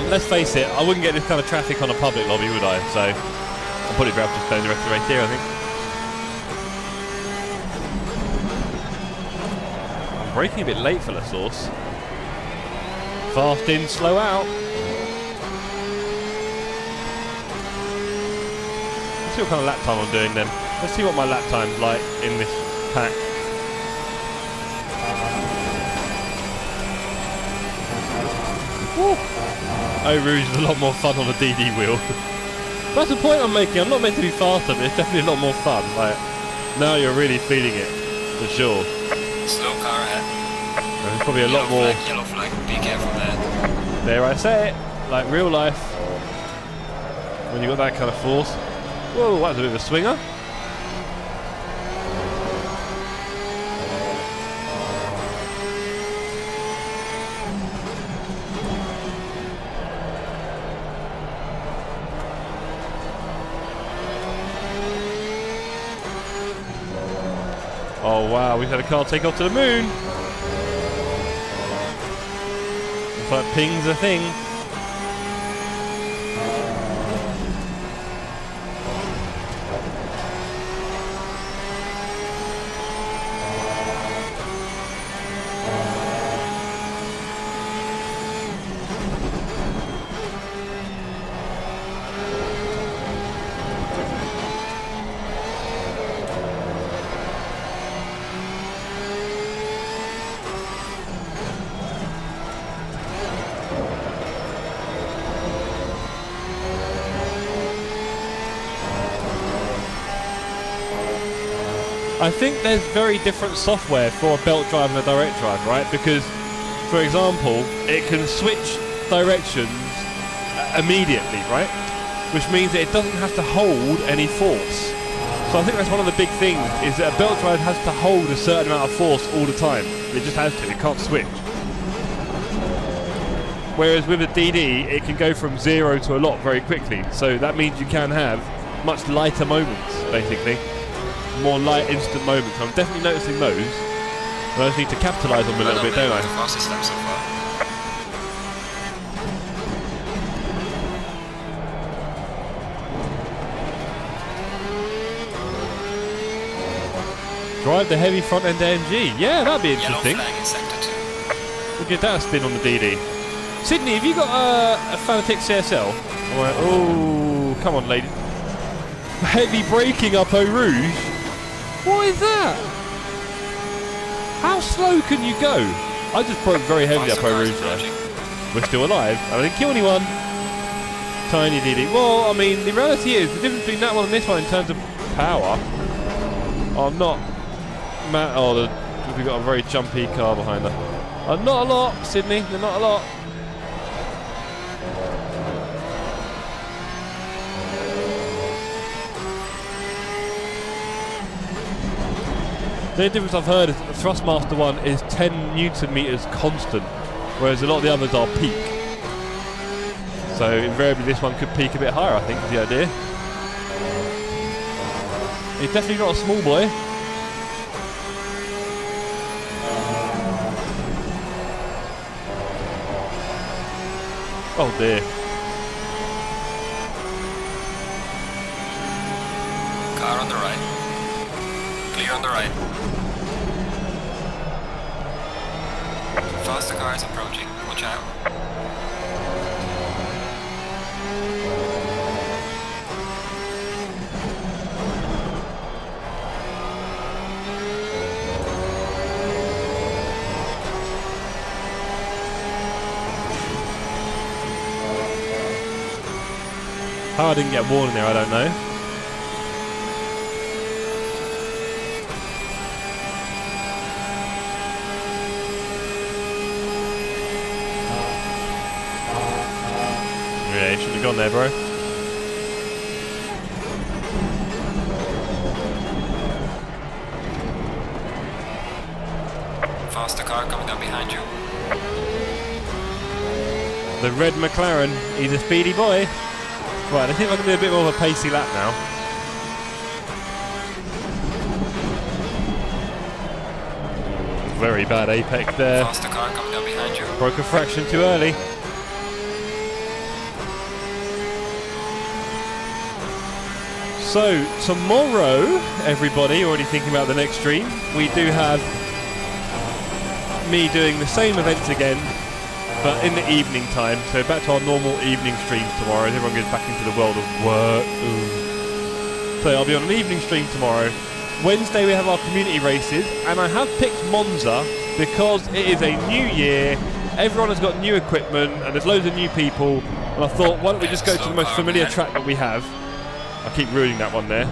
Let's face it, I wouldn't get this kind of traffic on a public lobby, would I? So I'll probably grab just going the rest of the race here, I think. I'm braking a bit late for the source. Fast in, slow out. Let's see what kind of lap time I'm doing then. Let's see what my lap time's like in this pack. Woo. Oh, Rouge is a lot more fun on a DD wheel. That's the point I'm making. I'm not meant to be faster, but it's definitely a lot more fun. Like, now you're really feeling it, for sure. Slow car ahead. There's probably a lot more. Yellow flag, be careful there. There I say it, like real life. When you got that kind of force. Whoa, that was a bit of a swinger. Oh wow, we've had a car take off to the moon. Looks like ping's a thing. I think there's very different software for a belt drive and a direct drive, right? Because, for example, it can switch directions immediately, right? Which means that it doesn't have to hold any force. So I think that's one of the big things, is that a belt drive has to hold a certain amount of force all the time. It just has to, it can't switch. Whereas with a DD, it can go from 0 to a lot very quickly. So that means you can have much lighter moments, basically. More light, instant moments. I'm definitely noticing those. And I just need to capitalise on them a little bit, don't I? The fastest lap so far. Drive the heavy front end AMG. Yeah, that'd be interesting. Yellow flag in sector 2. We'll get that a spin on the DD. Sydney, have you got a Fanatec CSL? Right. Oh, come on, lady. Heavy braking up Eau Rouge. What is that? How slow can you go? I just broke very heavily up Eau Rouge there. We're still alive. I didn't kill anyone. Tiny DD. Well, I mean, the reality is the difference between that one and this one in terms of power. I'm not. We've got a very jumpy car behind her. Not a lot, Sydney. They're not a lot. The only difference I've heard is that the Thrustmaster one is 10 Newton meters constant, whereas a lot of the others are peak. So invariably this one could peak a bit higher, I think, is the idea. He's definitely not a small boy. Oh dear. Car on the right. Clear on the right. Faster car is approaching. Watch out. How I didn't get warned there, I don't know. Yeah, you shouldn't have gone there, bro. Faster car coming down behind you. The red McLaren, he's a speedy boy. Right, let's see if I can do a bit more of a pacey lap now. Very bad apex there. Faster car coming down behind you. Broke a fraction too early. So, tomorrow, everybody, already thinking about the next stream, we do have me doing the same events again, but in the evening time. So back to our normal evening streams tomorrow as everyone gets back into the world of work. Ooh. So I'll be on an evening stream tomorrow. Wednesday we have our community races, and I have picked Monza because it is a new year, everyone has got new equipment, and there's loads of new people, and I thought, why don't we just go to the most familiar track that we have. I keep ruining that one there.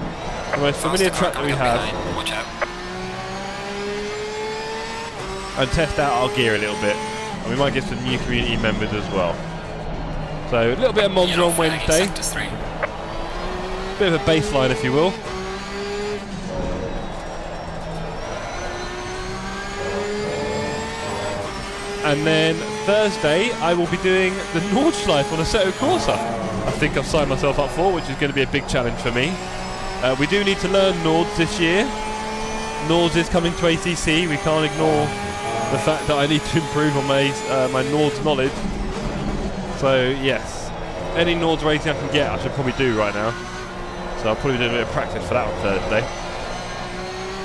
The most familiar track that we have. Watch out. And test out our gear a little bit. And we might get some new community members as well. So a little bit of Monza on Wednesday. Bit of a baseline, if you will. And then Thursday I will be doing the Nordschleife on Assetto Corsa. I think I've signed myself up for, which is going to be a big challenge for me. We do need to learn Nords this year. Nords is coming to ACC. We can't ignore the fact that I need to improve on my my Nords knowledge. So yes, any Nords rating I can get I should probably do right now. So I'll probably do a bit of practice for that on Thursday.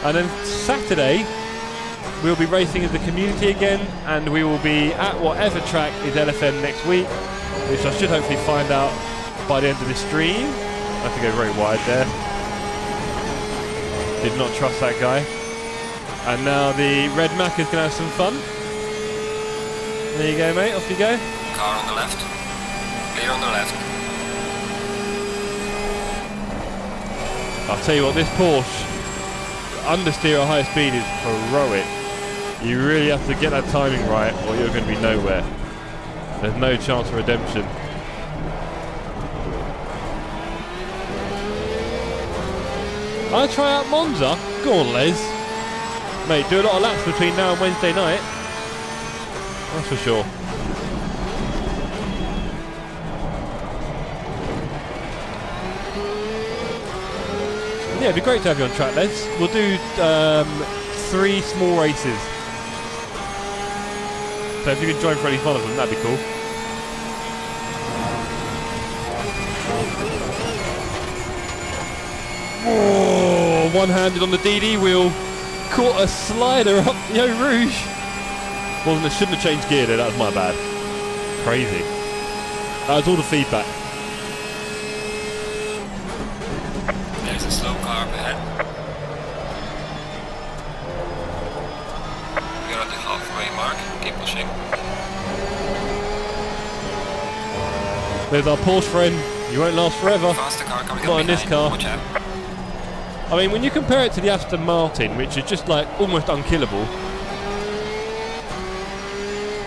And then Saturday we'll be racing in the community again, and we will be at whatever track is LFN next week, which I should hopefully find out by the end of this stream. I have to go very wide there. Did not trust that guy. And now the red Mac is going to have some fun. There you go, mate. Off you go. Car on the left. Clear on the left. I'll tell you what, this Porsche understeer at high speed is heroic. You really have to get that timing right, or you're going to be nowhere. There's no chance of redemption. I'll try out Monza. Go on, Les. Mate, do a lot of laps between now and Wednesday night. That's for sure. Yeah, it'd be great to have you on track, Les. We'll do 3 small races. So if you could join for at least one of them, that'd be cool. Oh, one-handed on the DD wheel. Caught a slider up the Eau Rouge. Shouldn't have changed gear there, that was my bad. Crazy. That was all the feedback. There's a slow car up ahead. We're at the halfway mark. Keep pushing. There's our Porsche friend. You won't last forever. Faster car coming Not up in this behind. car. Watch out. I mean, when you compare it to the Aston Martin, which is just like almost unkillable,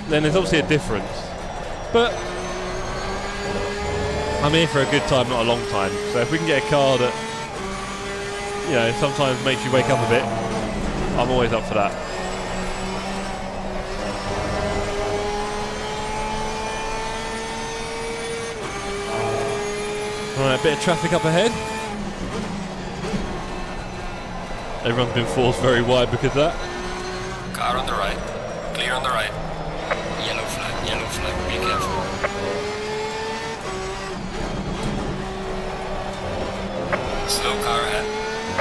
then there's obviously a difference. But I'm here for a good time, not a long time. So if we can get a car that, you know, sometimes makes you wake up a bit, I'm always up for that. Alright, a bit of traffic up ahead. Everyone's been forced very wide because of that. Car on the right. Clear on the right. Yellow flag, be careful. Slow car ahead.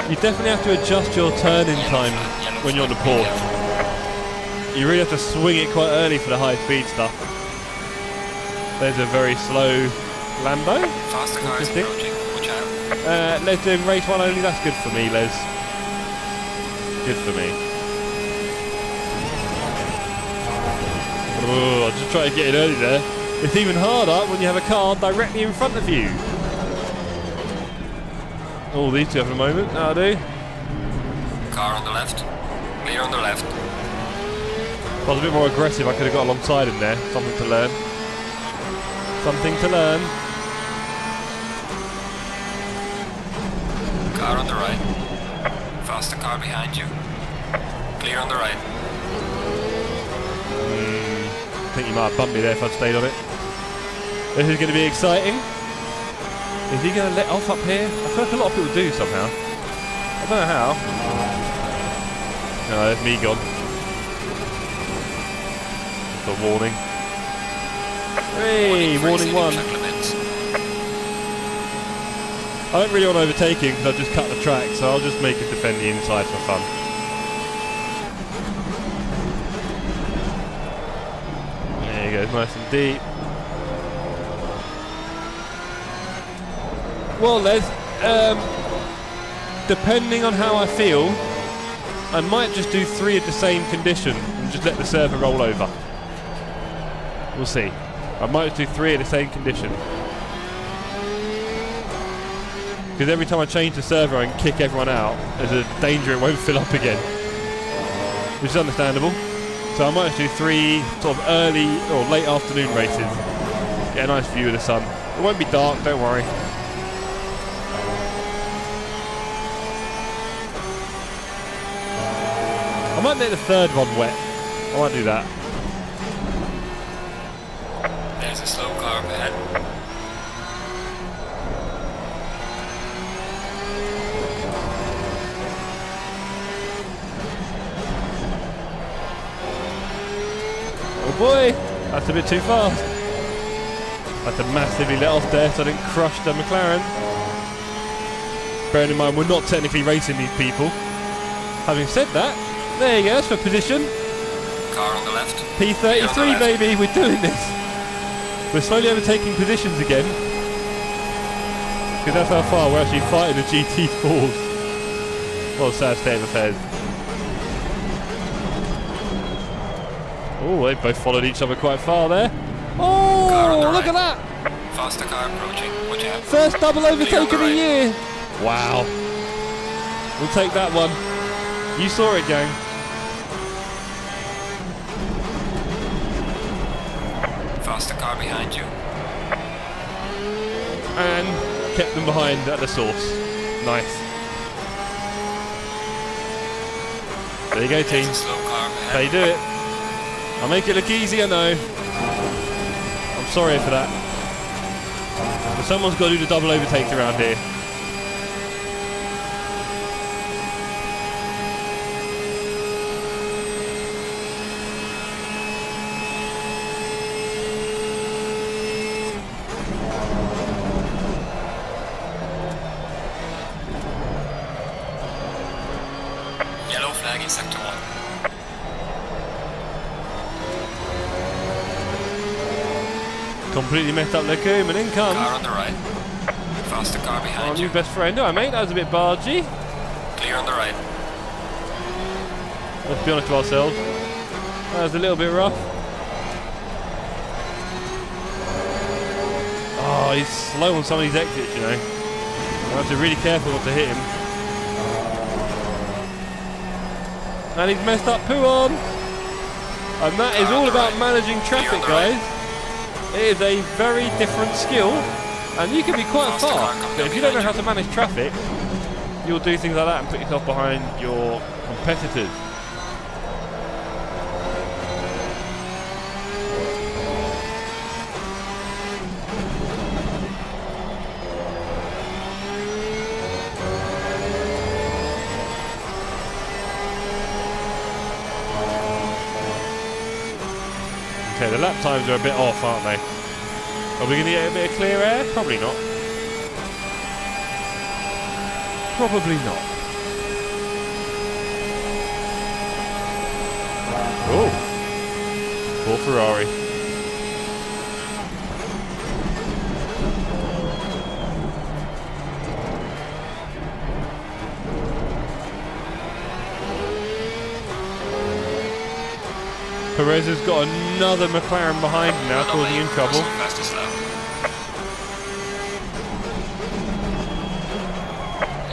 You definitely have to adjust your turn-in time when you're on the Porsche. You really have to swing it quite early for the high speed stuff. There's a very slow Lambo. Faster car is approaching. Watch out. Les doing race 1 only, that's good for me, Les. Good for me. Oh, I just tried to get in early there. It's even harder when you have a car directly in front of you. Oh, these two have a moment. That'll do. Car on the left. Clear on the left. If I was a bit more aggressive, I could have got alongside him there. Something to learn. Something to learn. Car on the right. Faster car behind you. Clear on the right. I think you might have bumped me there if I'd stayed on it. This is going to be exciting. Is he going to let off up here? I feel like a lot of people do somehow. I don't know how. No, there's me gone. Just a warning. Hey, warning one. I don't really want overtaking because I've just cut the track, so I'll just make it defend the inside for fun. There you go, nice and deep. Well, Les, depending on how I feel, I might just do 3 of the same condition and just let the server roll over. We'll see. I might just do 3 of the same condition. Because every time I change the server and kick everyone out, there's a danger it won't fill up again. Which is understandable. So I might just do 3 sort of early or late afternoon races. Get a nice view of the sun. It won't be dark, don't worry. I might make the 3rd one wet. I might do that. There's a slow car up ahead. Oh boy, that's a bit too fast. I had to massively let off there so I didn't crush the McLaren. Bearing in mind we're not technically racing these people. Having said that, there you go, that's for position. Car on the left. P33 baby, we're doing this. We're slowly overtaking positions again. Because that's how far we're actually fighting the GT4s. What a sad state of affairs. Oh, they both followed each other quite far there. Oh, look at that! Faster car approaching. Watch out. First double overtake of the year. Wow. We'll take that one. You saw it, gang. Faster car behind you. And kept them behind at the source. Nice. There you go, team. Slow car That's how you do it. I'll make it look easy, I know. I'm sorry for that. But someone's got to do the double overtakes around here. Yellow flag in sector 1. Completely messed up Lagoon, and in comes Car on the right. Faster car our behind new you. best friend. Alright, mate, that was a bit bargy. Clear on the right. Let's be honest with ourselves. That was a little bit rough. Oh, he's slow on some of these exits, you know. I have to be really careful not to hit him. And he's messed up Puon. And that is all about managing traffic, guys. It is a very different skill. And you can be quite fast, but if you don't know how to manage traffic, you'll do things like that and put yourself behind your competitors. Okay, the lap times are a bit off, aren't they? Are we going to get a bit of clear air? Probably not. Probably not. Oh. Poor Ferrari. Perez has got another McLaren behind him now, causing him trouble.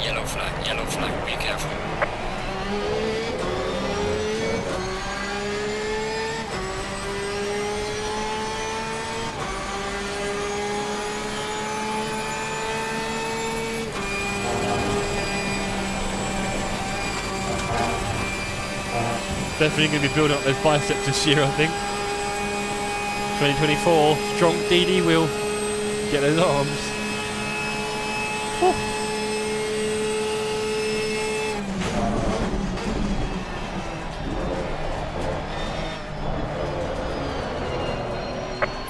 Yellow flag, be careful. Definitely going to be building up those biceps this year, I think. 2024, strong DD will get those arms. Woo.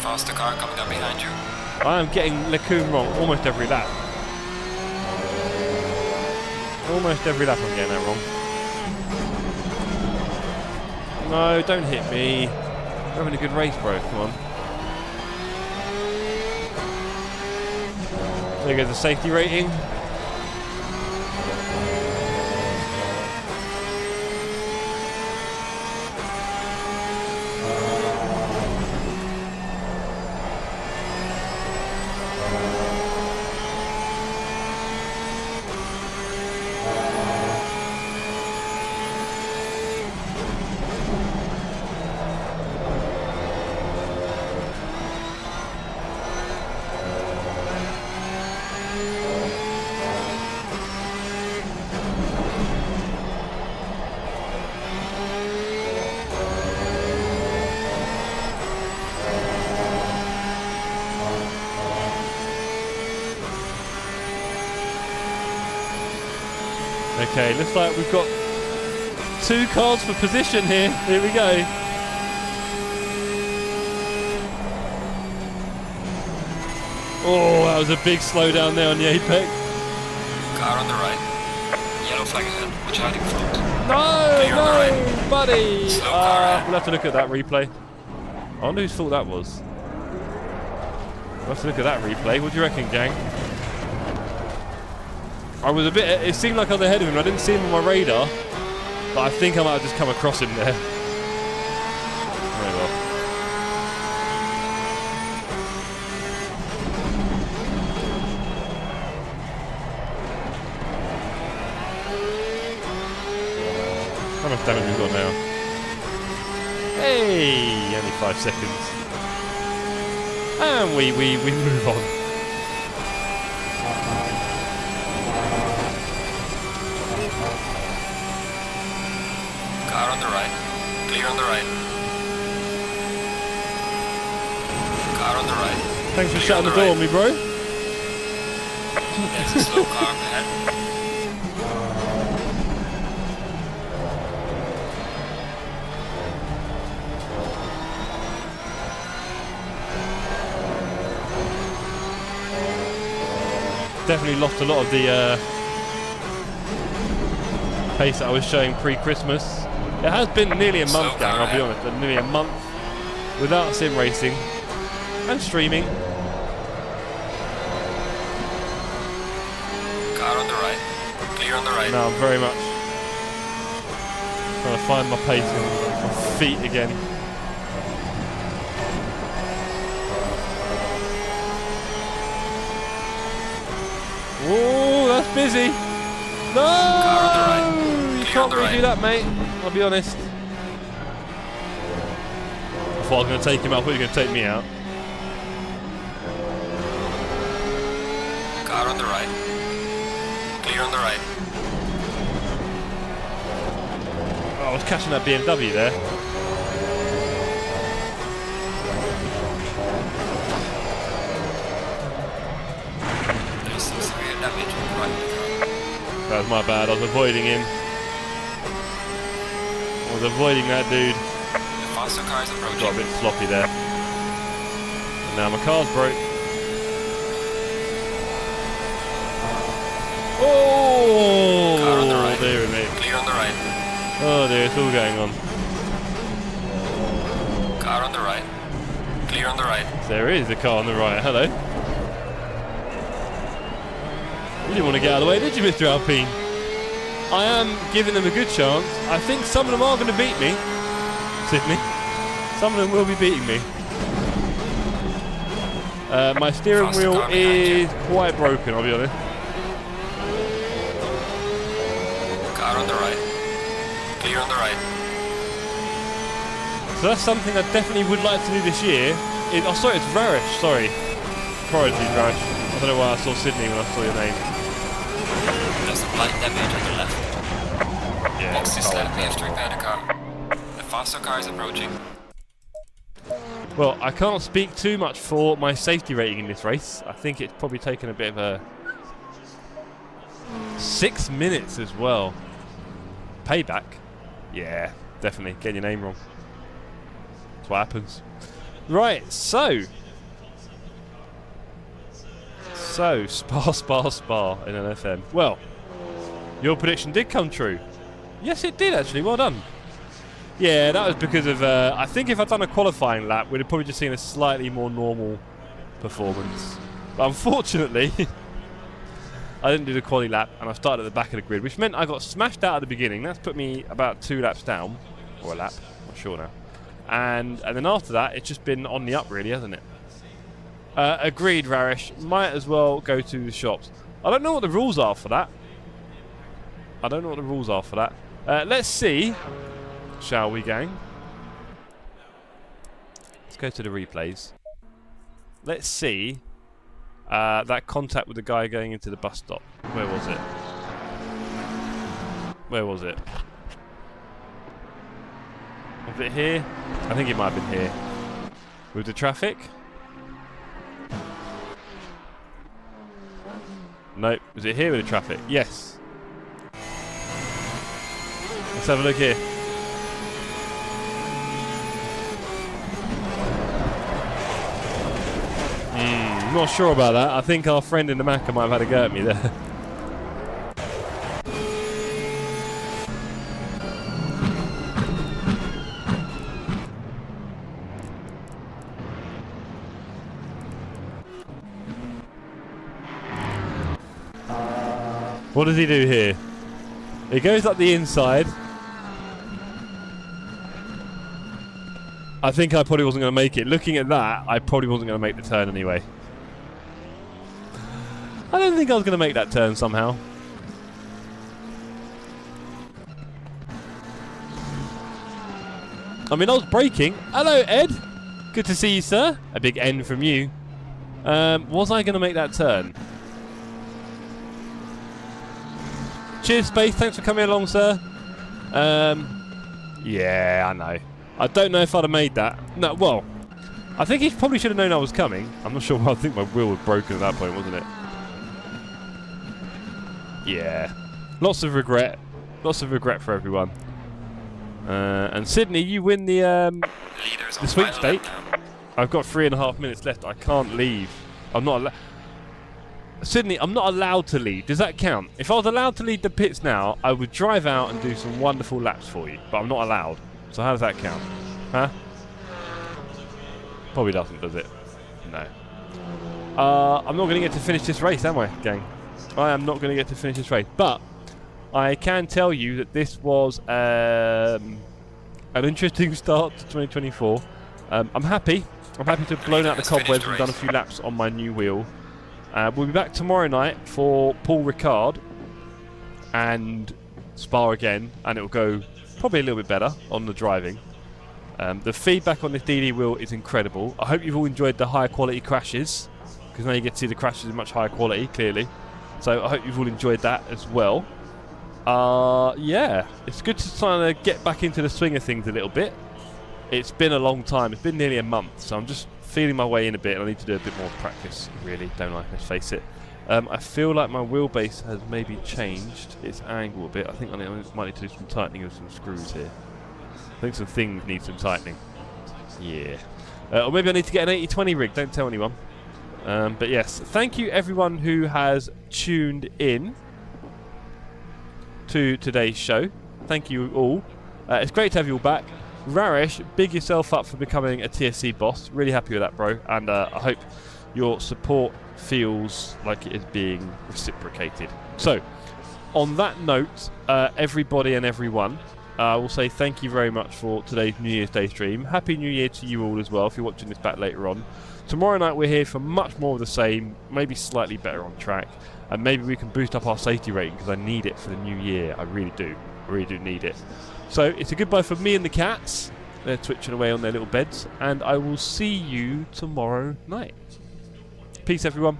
Faster car coming up behind you. I am getting Lecune wrong almost every lap. Almost every lap I'm getting that wrong. No, don't hit me. We're having a good race, bro. Come on. There goes the safety rating. Okay, looks like we've got 2 cars for position here. Here we go. Oh, that was a big slowdown there on the apex. Car on the right. Yellow flag ahead. Watch out in front. No, Clear on the right. buddy. Slow car ahead. We'll have to look at that replay. I wonder whose fault that was. We'll have to look at that replay. What do you reckon, gang? I was a bit. It seemed like I was ahead of him. I didn't see him on my radar, but I think I might have just come across him there. Very well. How much damage we've got now? Hey, only 5 seconds, and we move on. Car on the right. Clear on the right. Car on the right. Thanks for Clear shutting on the door right. on me, bro. There's a slow car up ahead. Definitely lost a lot of the pace that I was showing pre-Christmas. It has been nearly a month, gang, I'll be honest, nearly a month without sim racing and streaming. Car on the right. Clear on the right. Now I'm very much trying to find my pace and my feet again. Oh, that's busy. No! Car on the right. You Clear can't on the really right. do that, mate. I'll be honest. I thought I was going to take him out. I thought he was going to take me out. Car on the right. Clear on the right. Oh, I was catching that BMW there. There's some severe damage on the right. That was my bad. I was avoiding him. I was avoiding that dude. The faster car is approaching. Got a bit sloppy there. And now my car's broke. Oh! Car on the right. Dear me. Clear on the right. Oh dear, it's all going on. Car on the right. Clear on the right. There is a car on the right. Hello. You didn't want to get out of the way, did you, Mr. Alpine? I am giving them a good chance. I think some of them are going to beat me, Sydney. Some of them will be beating me. My steering Faster wheel car behind you. is quite broken, I'll be honest. Car on the right. Clear on the right. So that's something I definitely would like to do this year. Oh, sorry, it's Rarish, sorry. Apologies, Rarish. I don't know why I saw Sydney when I saw your name. There's some light damage on the left. Yeah, Next is left. We have to repair the car. Faster cars approaching. Well, I can't speak too much for my safety rating in this race. I think it's probably taken a bit of a 6 minutes as well. Payback? Yeah, definitely. Getting your name wrong. That's what happens. Right, so Spa in an FM. Well, your prediction did come true. Yes, it did actually. Well done. Yeah, that was because of, I think if I'd done a qualifying lap, we'd have probably just seen a slightly more normal performance. But unfortunately, I didn't do the quali lap, and I started at the back of the grid, which meant I got smashed out at the beginning. That's put me about 2 laps down, or a lap, not sure now. And then after that, it's just been on the up, really, hasn't it? Agreed, Rarish. Might as well go to the shops. I don't know what the rules are for that. Let's see. Shall we, gang? Let's go to the replays. Let's see that contact with the guy going into the bus stop. Where was it? Was it here? I think it might have been here. With the traffic? Nope. Was it here with the traffic? Yes. Let's have a look here. I'm not sure about that. I think our friend in the Macca might have had a go at me there. What does he do here? He goes up the inside. I think I probably wasn't going to make it. Looking at that, I probably wasn't going to make the turn anyway. I don't think I was going to make that turn somehow. I mean, I was braking. Hello, Ed. Good to see you, sir. A big N from you. Was I going to make that turn? Cheers, Space. Thanks for coming along, sir. Yeah, I know. I don't know if I'd have made that. No, well, I think he probably should have known I was coming. I'm not sure. I think my wheel was broken at that point, wasn't it? Yeah. Lots of regret. Lots of regret for everyone. And Sydney, you win the sweepstake. I've got 3.5 minutes left. I can't leave. I'm not allowed. Sydney, I'm not allowed to lead. Does that count? If I was allowed to lead the pits now, I would drive out and do some wonderful laps for you. But I'm not allowed. So how does that count? Huh? Probably doesn't, does it? No. I'm not going to get to finish this race, am I, gang? I am not going to get to finish this race. But I can tell you that this was an interesting start to 2024. I'm happy. I'm happy to have blown out the cobwebs and done a few laps on my new wheel. We'll be back tomorrow night for Paul Ricard and Spa again, and it will go probably a little bit better on the driving. The feedback on this DD wheel is incredible. I hope you've all enjoyed the higher quality crashes, because now you get to see the crashes in much higher quality, clearly. So I hope you've all enjoyed that as well. Yeah, it's good to try and get back into the swing of things a little bit. It's been a long time. It's been nearly a month, so I'm just feeling my way in a bit, and I need to do a bit more practice, really, don't I? Let's face it. I feel like my wheelbase has maybe changed its angle a bit. I think I might need to do some tightening of some screws here. I think some things need some tightening. Yeah. Or maybe I need to get an 80-20 rig, don't tell anyone. But yes, thank you everyone who has tuned in to today's show. Thank you all. It's great to have you all back. Rarish, big yourself up for becoming a TSC boss. Really happy with that, bro. And I hope your support feels like it is being reciprocated. So, on that note, everybody and everyone, I will say thank you very much for today's New Year's Day stream. Happy New Year to you all as well, if you're watching this back later on. Tomorrow night we're here for much more of the same, maybe slightly better on track, and maybe we can boost up our safety rating, because I need it for the new year. I really do. I really do need it. So it's a goodbye for me and the cats. They're twitching away on their little beds, and I will see you tomorrow night. Peace, everyone.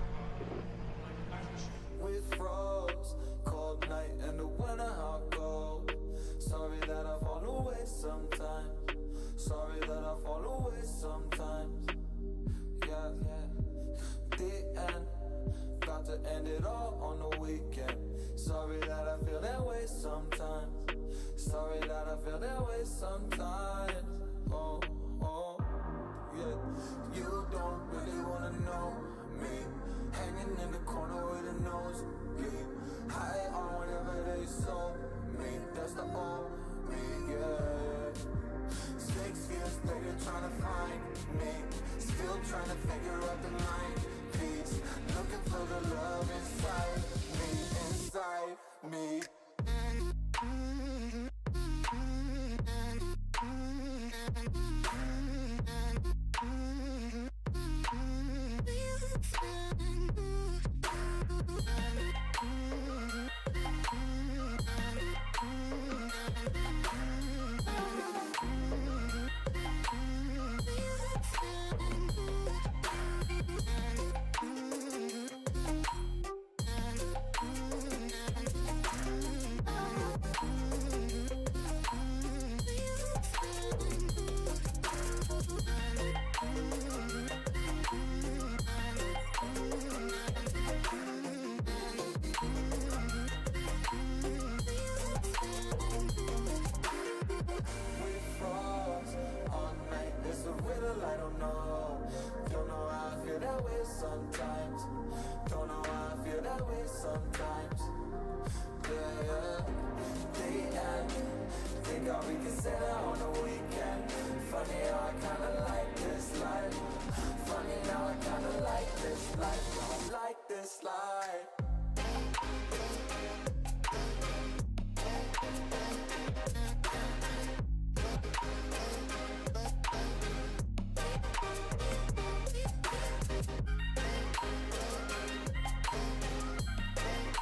With frogs, cold night and the winter hot cold. Sorry that I've fallen away sometime. way sometimes. Oh, oh, yeah. You don't really wanna know me. Hanging in the corner with a nosebleed. High on whatever they sold me. That's the old me, yeah. 6 years later trying to find me. Still trying to figure out the mind piece. Looking for the love inside me, inside me. Think all we can set out on the weekend. Funny how I kinda